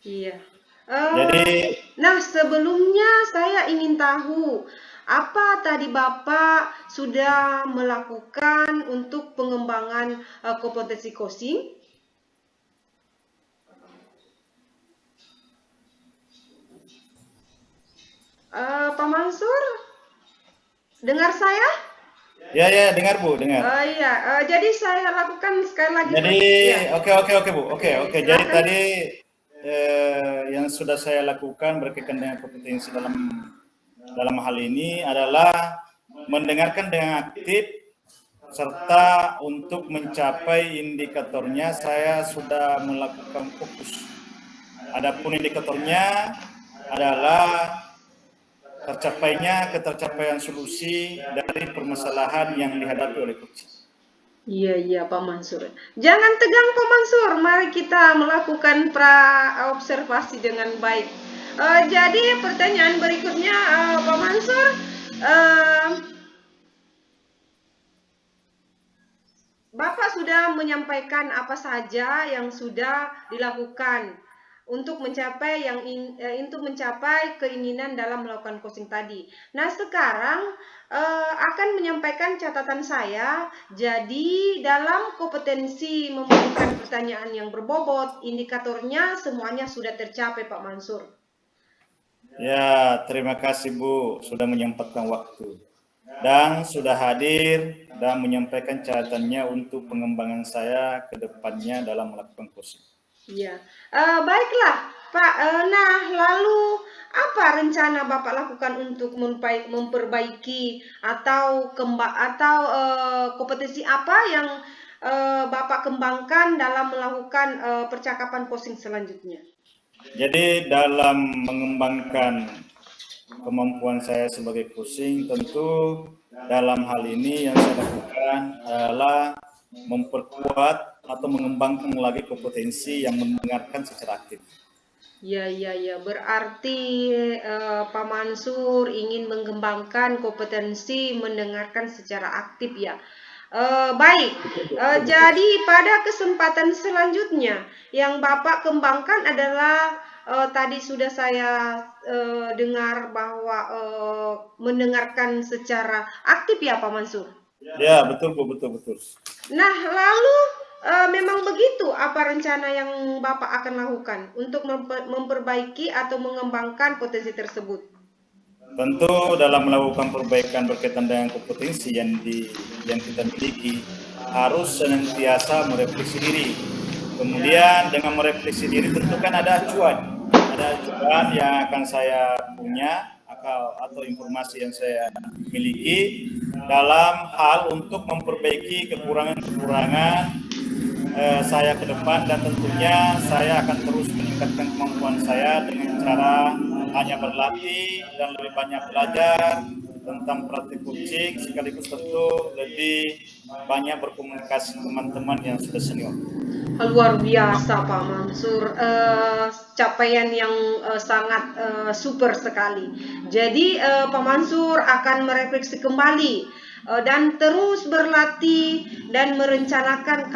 Iya. Jadi, Nah, sebelumnya saya ingin tahu apa tadi Bapak sudah melakukan untuk pengembangan kompetensi coaching? Pak Mansur, dengar saya? ya dengar Bu, dengar. Iya, jadi saya lakukan sekali lagi. Jadi, Ya. oke Bu, oke. Jadi Silakan. tadi yang sudah saya lakukan berkaitan dengan kompetensi dalam hal ini adalah mendengarkan dengan aktif serta untuk mencapai indikatornya saya sudah melakukan fokus. Adapun indikatornya adalah ketercapaian solusi dari permasalahan yang dihadapi oleh coaching. Iya Pak Mansur. Jangan tegang Pak Mansur, mari kita melakukan pra-observasi dengan baik. Jadi pertanyaan berikutnya Pak Mansur, Bapak sudah menyampaikan apa saja yang sudah dilakukan untuk mencapai keinginan dalam melakukan coaching tadi. Nah, sekarang akan menyampaikan catatan saya. Jadi, dalam kompetensi memberikan pertanyaan yang berbobot, indikatornya semuanya sudah tercapai, Pak Mansur. Ya, terima kasih Bu sudah menyempatkan waktu dan sudah hadir dan menyampaikan catatannya untuk pengembangan saya ke depannya dalam melakukan coaching. Iya, baiklah Pak. Nah, lalu apa rencana Bapak lakukan untuk memperbaiki atau kompetensi apa yang Bapak kembangkan dalam melakukan percakapan coaching selanjutnya? Jadi dalam mengembangkan kemampuan saya sebagai coaching, tentu dalam hal ini yang saya lakukan adalah memperkuat atau mengembangkan lagi kompetensi yang mendengarkan secara aktif. Ya. Berarti Pak Mansur ingin mengembangkan kompetensi mendengarkan secara aktif ya. Baik, jadi pada kesempatan selanjutnya yang Bapak kembangkan adalah tadi sudah saya dengar bahwa mendengarkan secara aktif ya Pak Mansur. Ya, betul Bu, betul. Nah, lalu memang begitu apa rencana yang Bapak akan lakukan untuk memperbaiki atau mengembangkan potensi tersebut? Tentu dalam melakukan perbaikan berkaitan dengan kompetensi yang kita miliki harus senantiasa merefleksi diri. Kemudian dengan merefleksi diri tentu kan ada acuan yang akan saya punya atau informasi yang saya miliki dalam hal untuk memperbaiki kekurangan-kekurangan saya ke depan, dan tentunya saya akan terus meningkatkan kemampuan saya dengan cara hanya berlatih dan lebih banyak belajar tentang praktik coaching, sekaligus tentu lebih banyak berkomunikasi dengan teman-teman yang sudah senior. Luar biasa Pak Mansur, capaian yang sangat super sekali. Jadi Pak Mansur akan merefleksi kembali dan terus berlatih dan merencanakan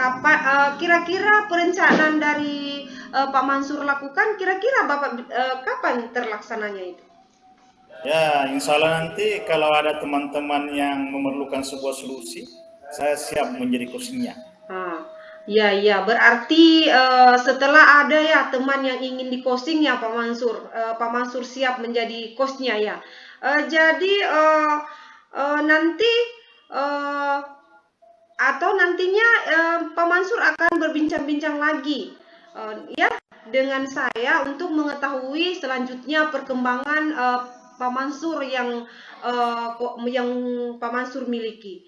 kira-kira perencanaan dari Pak Mansur lakukan, kira-kira Bapak kapan terlaksananya itu? Ya, insya Allah nanti kalau ada teman-teman yang memerlukan sebuah solusi, saya siap menjadi coachingnya. Ya, ya, berarti setelah ada ya teman yang ingin di coaching ya Pak Mansur, Pak Mansur siap menjadi coachnya ya. Jadi nanti eh, atau nantinya Pak Mansur akan berbincang-bincang lagi ya dengan saya untuk mengetahui selanjutnya perkembangan Pak Mansur yang Pak Mansur miliki.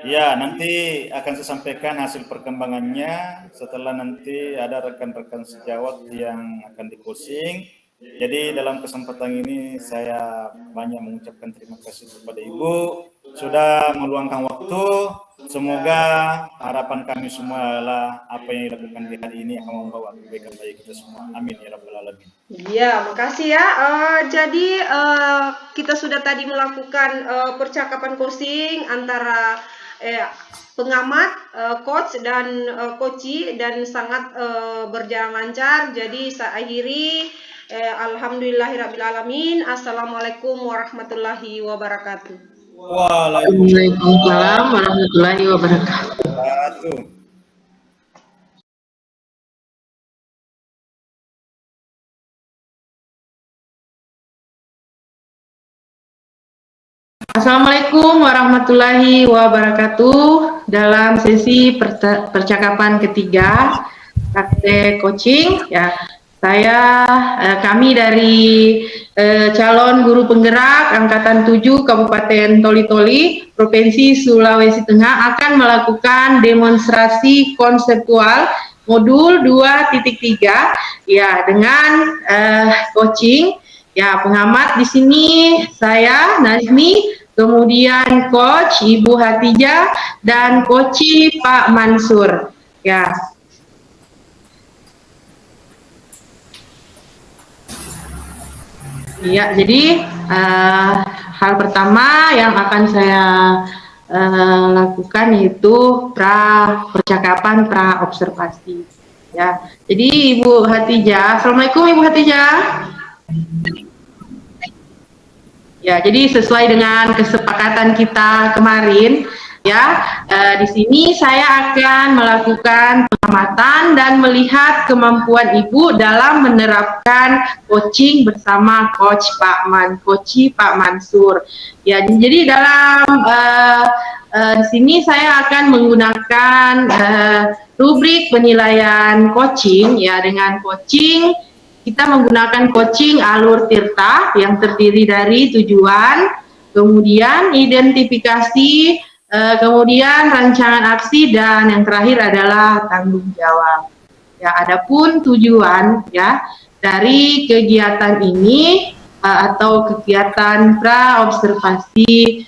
Ya, nanti akan saya sampaikan hasil perkembangannya setelah nanti ada rekan-rekan sejawat yang akan di-coaching. Jadi dalam kesempatan ini saya banyak mengucapkan terima kasih kepada Ibu sudah meluangkan waktu. Semoga harapan kami semua adalah apa yang dilakukan di hari ini akan membawa kebaikan bagi kita semua. Amin ya rabbal alamin. Ya, makasih ya. Jadi kita sudah tadi melakukan percakapan coaching antara pengamat, coach dan coachi dan sangat berjalan lancar. Jadi saya akhiri. Alhamdulillahirrabbilalamin. Assalamualaikum warahmatullahi wabarakatuh. Waalaikumsalam warahmatullahi wabarakatuh. Assalamualaikum warahmatullahi wabarakatuh. Dalam sesi percakapan ketiga praktek coaching ya, kami dari calon guru penggerak angkatan 7 Kabupaten Toli-Toli Provinsi Sulawesi Tengah akan melakukan demonstrasi konseptual modul 2.3 ya dengan coaching ya. Pengamat di sini saya Nazmi, kemudian coach Ibu Hatijah dan coachi Pak Mansur ya. Iya, jadi hal pertama yang akan saya lakukan yaitu percakapan pra observasi ya. Jadi Ibu Hatijah, Assalamualaikum Ibu Hatijah. Ya, jadi sesuai dengan kesepakatan kita kemarin, ya, di sini saya akan melakukan pengamatan dan melihat kemampuan Ibu dalam menerapkan coaching bersama Coach Pak Mansur. Ya, jadi dalam di sini saya akan menggunakan rubrik penilaian coaching, ya, dengan coaching. Kita menggunakan coaching alur Tirta yang terdiri dari tujuan, kemudian identifikasi, kemudian rancangan aksi, dan yang terakhir adalah tanggung jawab. Ya, adapun tujuan ya dari kegiatan ini atau kegiatan pra observasi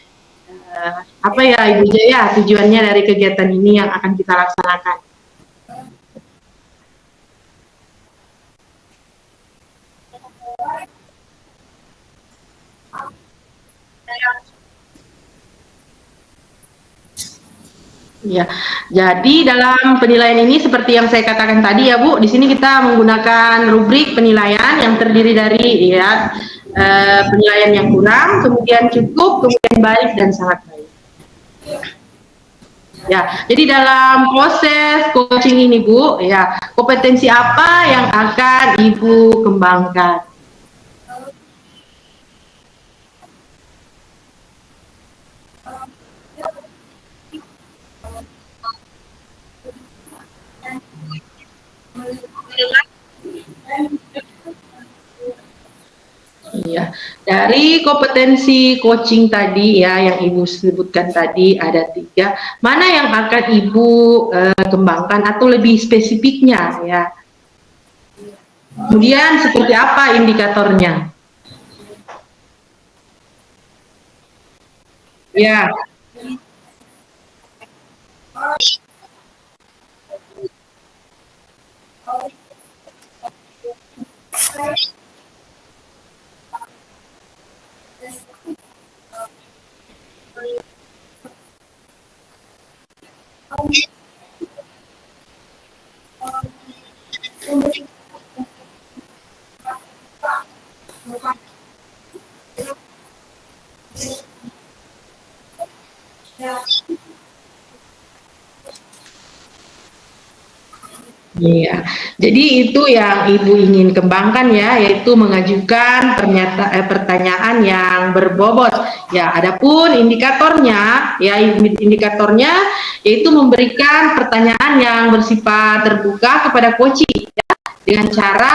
apa ya Ibu Jaya, tujuannya dari kegiatan ini yang akan kita laksanakan? Ya, jadi dalam penilaian ini seperti yang saya katakan tadi ya Bu, di sini kita menggunakan rubrik penilaian yang terdiri dari ya penilaian yang kurang, kemudian cukup, kemudian baik dan sangat baik. Ya, jadi dalam proses coaching ini Bu, ya kompetensi apa yang akan Ibu kembangkan? Iya, dari kompetensi coaching tadi ya yang Ibu sebutkan tadi ada 3. Mana yang akan Ibu kembangkan atau lebih spesifiknya ya? Kemudian seperti apa indikatornya? Ya. Iya, jadi itu yang Ibu ingin kembangkan ya, yaitu mengajukan pertanyaan yang berbobot. Ya, adapun indikatornya, ya indikatornya yaitu memberikan pertanyaan yang bersifat terbuka kepada coaching, ya, dengan cara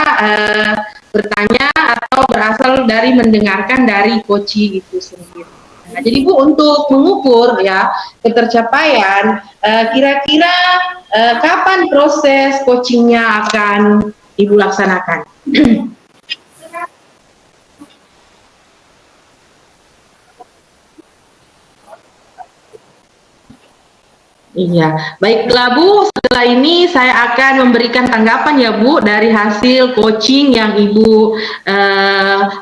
bertanya atau berasal dari mendengarkan dari coaching itu sendiri. Nah, jadi Bu, untuk mengukur ya ketercapaian, kira-kira kapan proses coachingnya akan Ibu laksanakan? Iya, baiklah Bu, setelah ini saya akan memberikan tanggapan ya Bu dari hasil coaching yang Ibu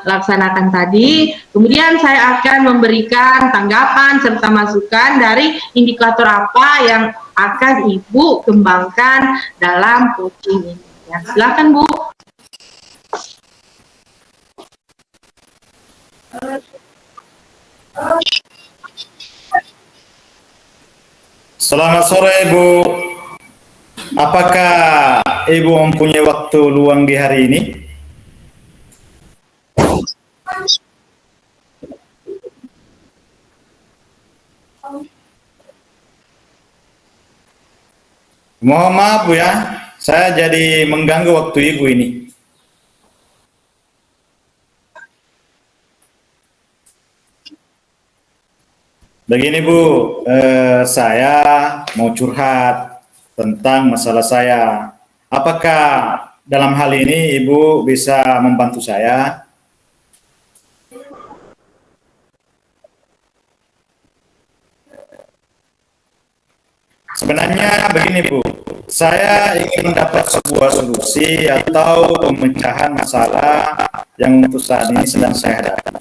laksanakan tadi. Kemudian saya akan memberikan tanggapan serta masukan dari indikator apa yang akan Ibu kembangkan dalam coaching ini. Ya, silakan Bu. Selamat sore Ibu. Apakah Ibu mempunyai waktu luang di hari ini? Mohon maaf Bu ya, saya jadi mengganggu waktu Ibu ini. Begini Bu, saya mau curhat tentang masalah saya. Apakah dalam hal ini Ibu bisa membantu saya? Sebenarnya begini Bu, saya ingin mendapat sebuah solusi atau pemecahan masalah yang untuk saat ini sedang saya hadapi.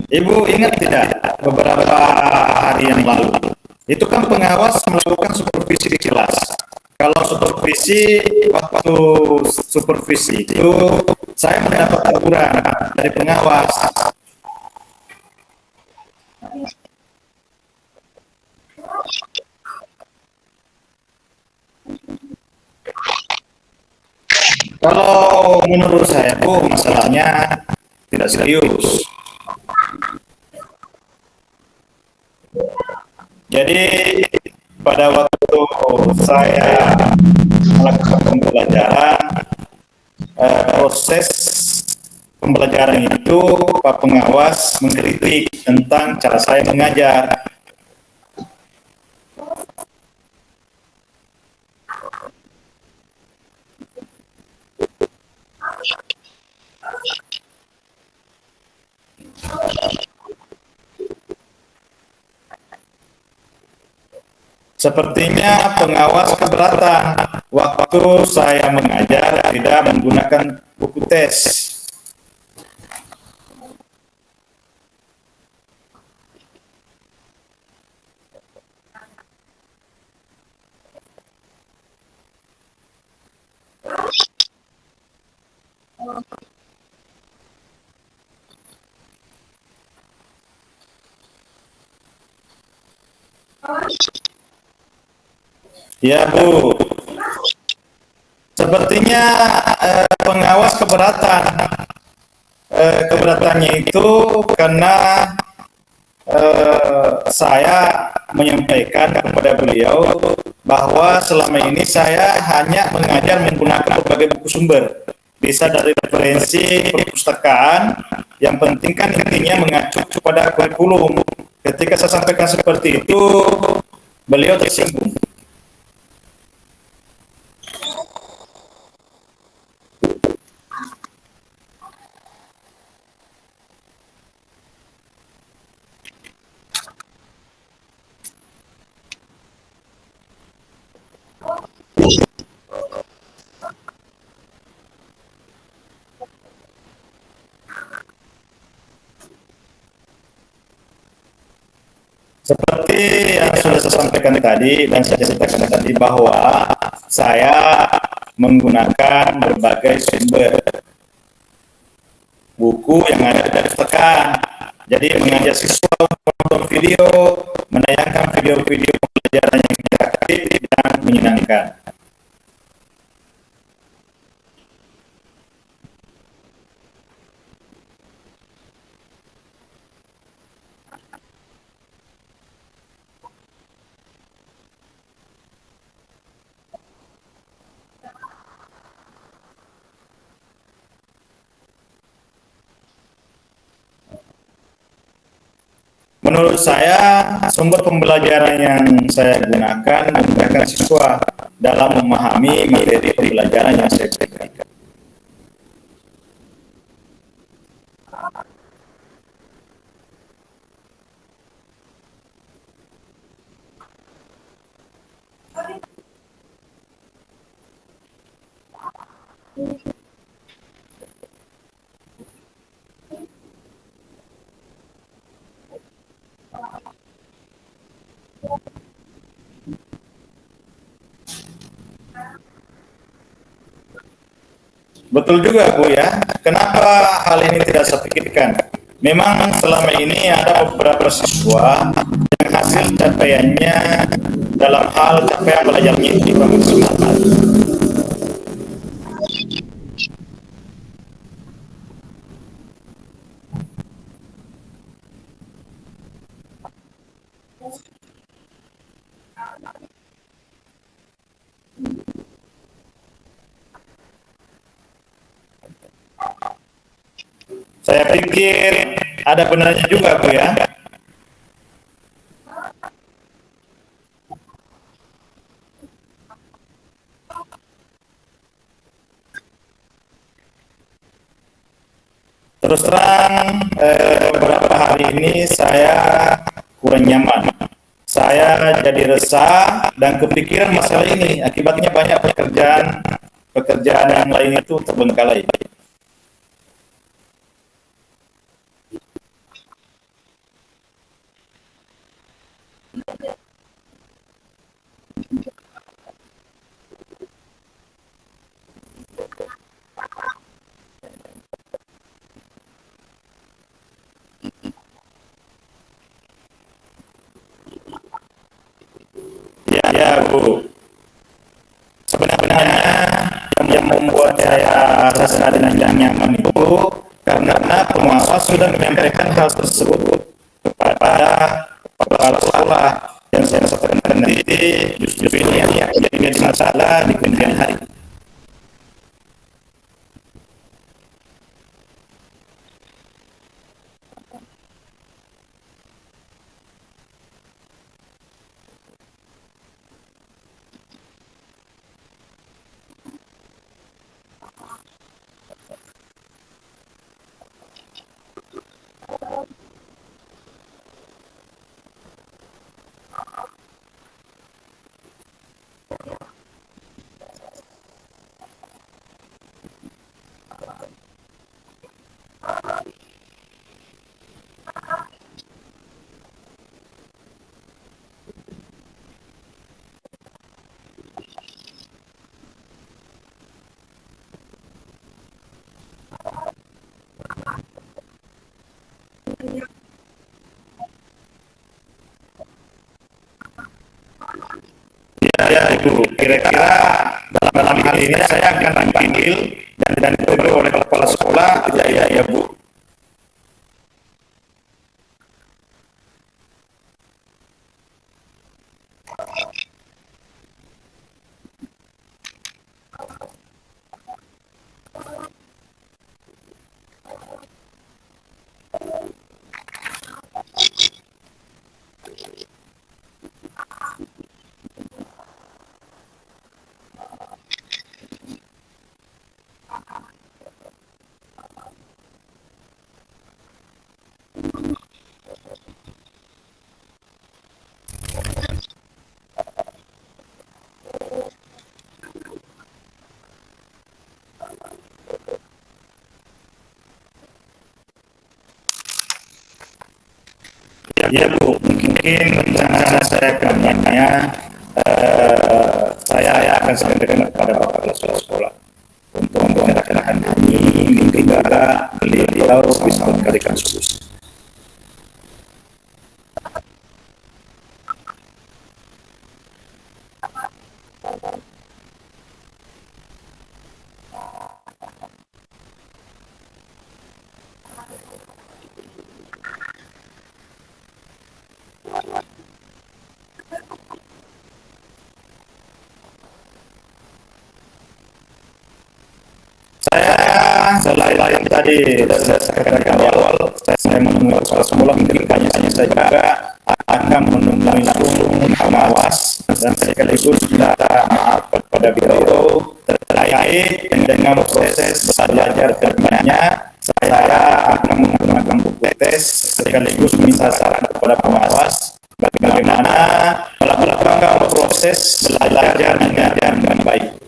Ibu ingat tidak beberapa hari yang lalu, itu kan pengawas melakukan supervisi di kelas. Kalau supervisi, waktu supervisi itu saya mendapat teguran dari pengawas. Kalau menurut saya Bu, masalahnya tidak serius. Jadi pada waktu saya melakukan pembelajaran, proses pembelajaran itu Pak Pengawas mengkritik tentang cara saya mengajar. Sepertinya pengawas keberatan waktu saya mengajar tidak menggunakan buku tes. Ya Bu, sepertinya pengawas keberatan. Keberatannya itu karena saya menyampaikan kepada beliau bahwa selama ini saya hanya mengajar menggunakan berbagai buku sumber, bisa dari referensi perpustakaan, yang penting kan intinya mengacu kepada kurikulum. Ketika saya sampaikan seperti itu, beliau tersinggung. Seperti yang sudah saya sampaikan tadi dan saya ceritakan tadi bahwa saya menggunakan berbagai sumber. buku yang ada di perpustakaan. Jadi mengajak siswa menonton video, menayangkan video-video pembelajaran yang interaktif dan menyenangkan. Menurut saya, sumber pembelajaran yang saya gunakan memudahkan siswa dalam memahami materi pembelajaran yang saya berikan. Betul juga Bu ya, kenapa hal ini tidak saya pikirkan? Memang selama ini ada beberapa siswa yang hasil capaiannya dalam hal capaian belajarnya itu maksimal. Saya pikir ada benarnya juga Bu ya. Terus terang beberapa hari ini saya kurang nyaman. Saya jadi resah dan kepikiran masalah ini. Akibatnya banyak pekerjaan yang lain itu terbengkalai. Ya Bu, sebenarnya yang membuat saya rasa dengan nyaman itu karena penguasa sudah menyampaikan hal tersebut kepada kepala sekolah yang saya sampaikan nanti justru ini yang jadi masalah di kemudian hari. Ya Ibu, kira-kira dalam hal ini saya akan dipanggil dan ditegur oleh kepala sekolah, tidak ya Bu? Ya Bu, mungkin rencana saya ke depannya saya akan sampaikan kepada Bapak Kepala Sekolah untuk menyerahkan ini juga beliau bisa dari kasus. Selain tadi saya katakan di awal, saya menemui kepala sekolah, mungkin hanya saya juga akan menemui langsung pengawas dan sekaligus minta maaf kepada beliau terkait dengan proses belajar kerjanya. Saya akan menggunakan buku tes sekaligus minta saran kepada pengawas bagaimana melakukan proses belajar dengan baik.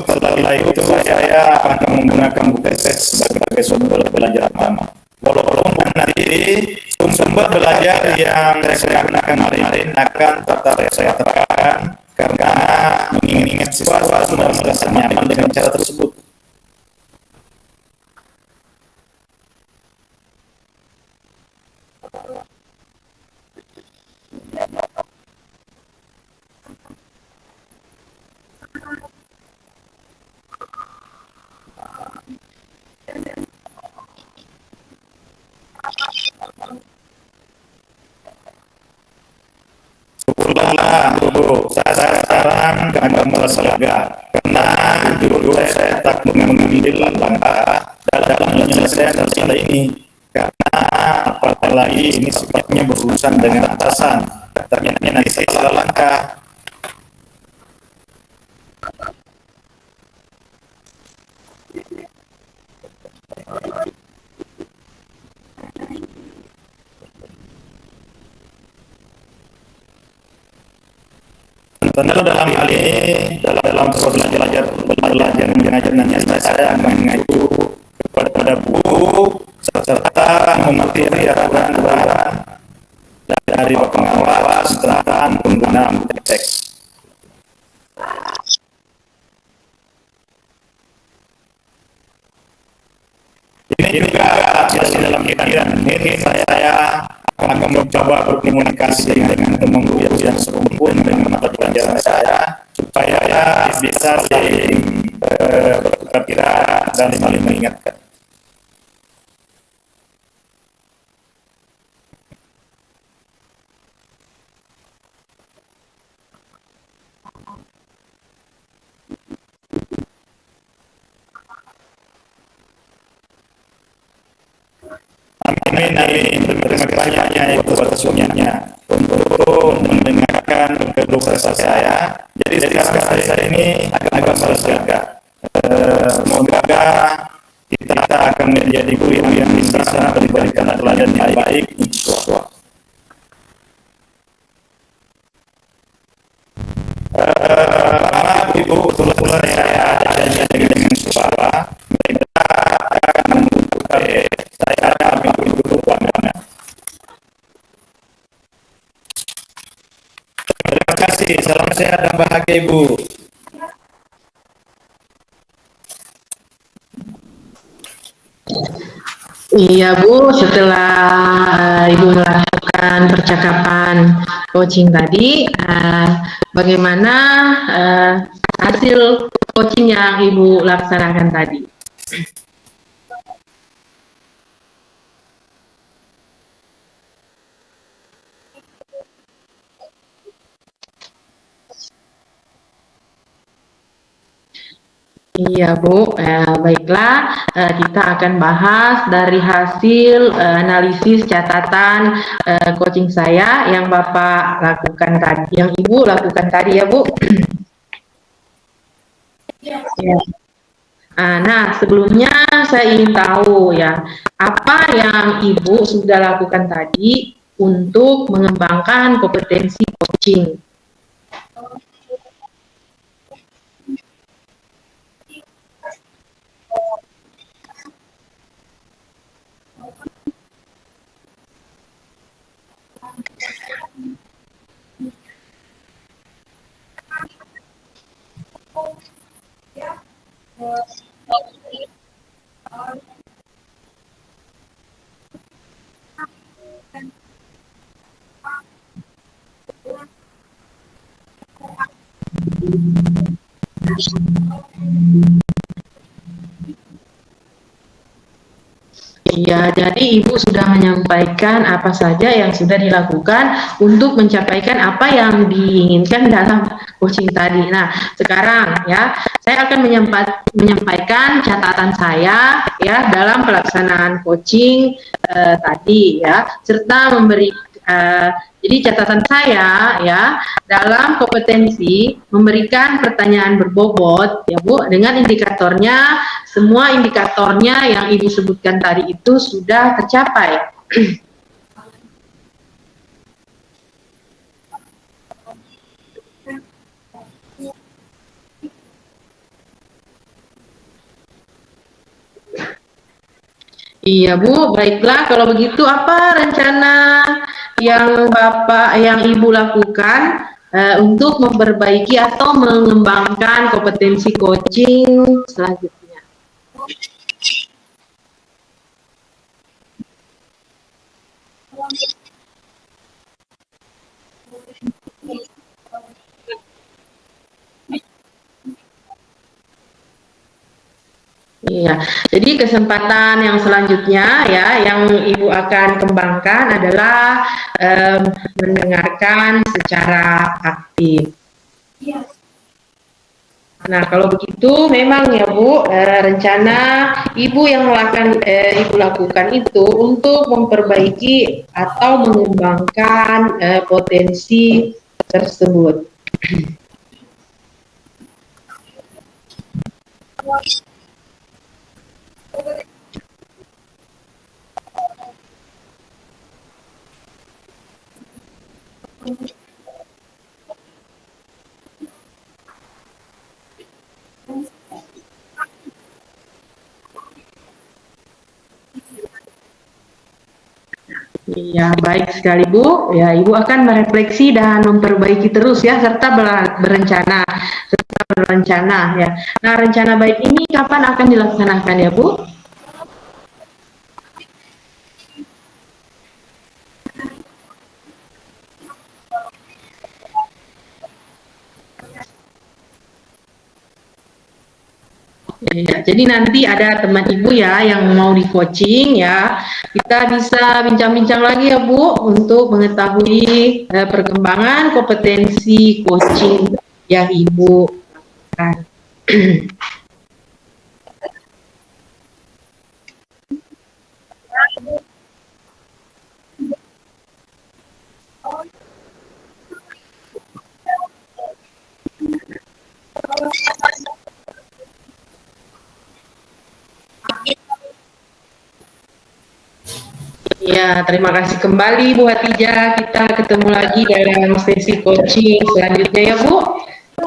Setelah itu saya akan menggunakan buku tes sebagai sumber belajar lama. Walaupun nanti sumber belajar yang saya gunakan kemarin akan tetap saya terapkan karena mengingat siswa merasa nyaman dengan cara tersebut. Syukurlah Bu, saya sekarang agak merasa lega karena dulu saya tak mengambil langkah dalam menyelesaikan masalah ini karena apalagi ini sifatnya berurusan dengan atasan, ternyata nanti saya salah langkah. Tentu dalam hal ini, dalam proses belajar mengajar saya akan mengacu kepada buku serta memateri aturan dari pengawas tentang penggunaan teks. Ini juga masih dalam pikiran. Ini saya akan mencoba berkomunikasi dengan teman guru yang serumpun dengan mata pelajaran saya supaya bisa saling bertukar pikiran dan saling mengingatkan. Amin. Terima kasih atas waktunya untuk mendengarkan keluh kesah saya. Jadi sekarang saya ini agak malas jaga. Semoga kita akan menjadi guru yang bisa memberikan teladan yang baik untuk siswa. Karena Ibu kebetulan saya ada dengan suara, mereka akan membutuhkan saya ambil dulu bagaimana. Terima kasih, salam sehat dan bahagia Ibu. Iya Bu, setelah Ibu melakukan percakapan coaching tadi, bagaimana hasil coaching yang Ibu laksanakan tadi? Iya Bu, baiklah, kita akan bahas dari hasil analisis catatan coaching saya yang Bapak lakukan tadi, yang Ibu lakukan tadi ya Bu. Ya. Nah, sebelumnya saya ingin tahu ya, apa yang Ibu sudah lakukan tadi untuk mengembangkan kompetensi coaching? Iya, jadi Ibu sudah menyampaikan apa saja yang sudah dilakukan untuk mencapaikan apa yang diinginkan dalam coaching tadi. Nah, sekarang ya, saya akan menyampaikan catatan saya ya dalam pelaksanaan coaching tadi ya, serta jadi catatan saya ya dalam kompetensi memberikan pertanyaan berbobot ya Bu, dengan indikatornya, semua indikatornya yang Ibu sebutkan tadi itu sudah tercapai. Iya Bu, baiklah kalau begitu apa rencana yang Ibu lakukan untuk memperbaiki atau mengembangkan kompetensi coaching selanjutnya? Iya, jadi kesempatan yang selanjutnya ya, yang Ibu akan kembangkan adalah mendengarkan secara aktif. Nah, kalau begitu memang ya Bu, rencana Ibu yang akan Ibu lakukan itu untuk memperbaiki atau mengembangkan potensi tersebut. Iya, baik sekali Bu. Ya, Ibu akan merefleksi dan memperbaiki terus ya, serta berencana ya. Nah, rencana baik ini kapan akan dilaksanakan ya Bu? Ya, jadi nanti ada teman Ibu ya yang mau di coaching ya, kita bisa bincang-bincang lagi ya Bu untuk mengetahui perkembangan kompetensi coaching yang Ibu lakukan. Ya, terima kasih kembali Bu Hatijah. Kita ketemu lagi dalam sesi coaching selanjutnya ya Bu.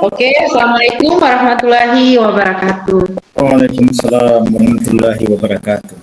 Oke, Assalamualaikum warahmatullahi wabarakatuh. Waalaikumsalam warahmatullahi wabarakatuh.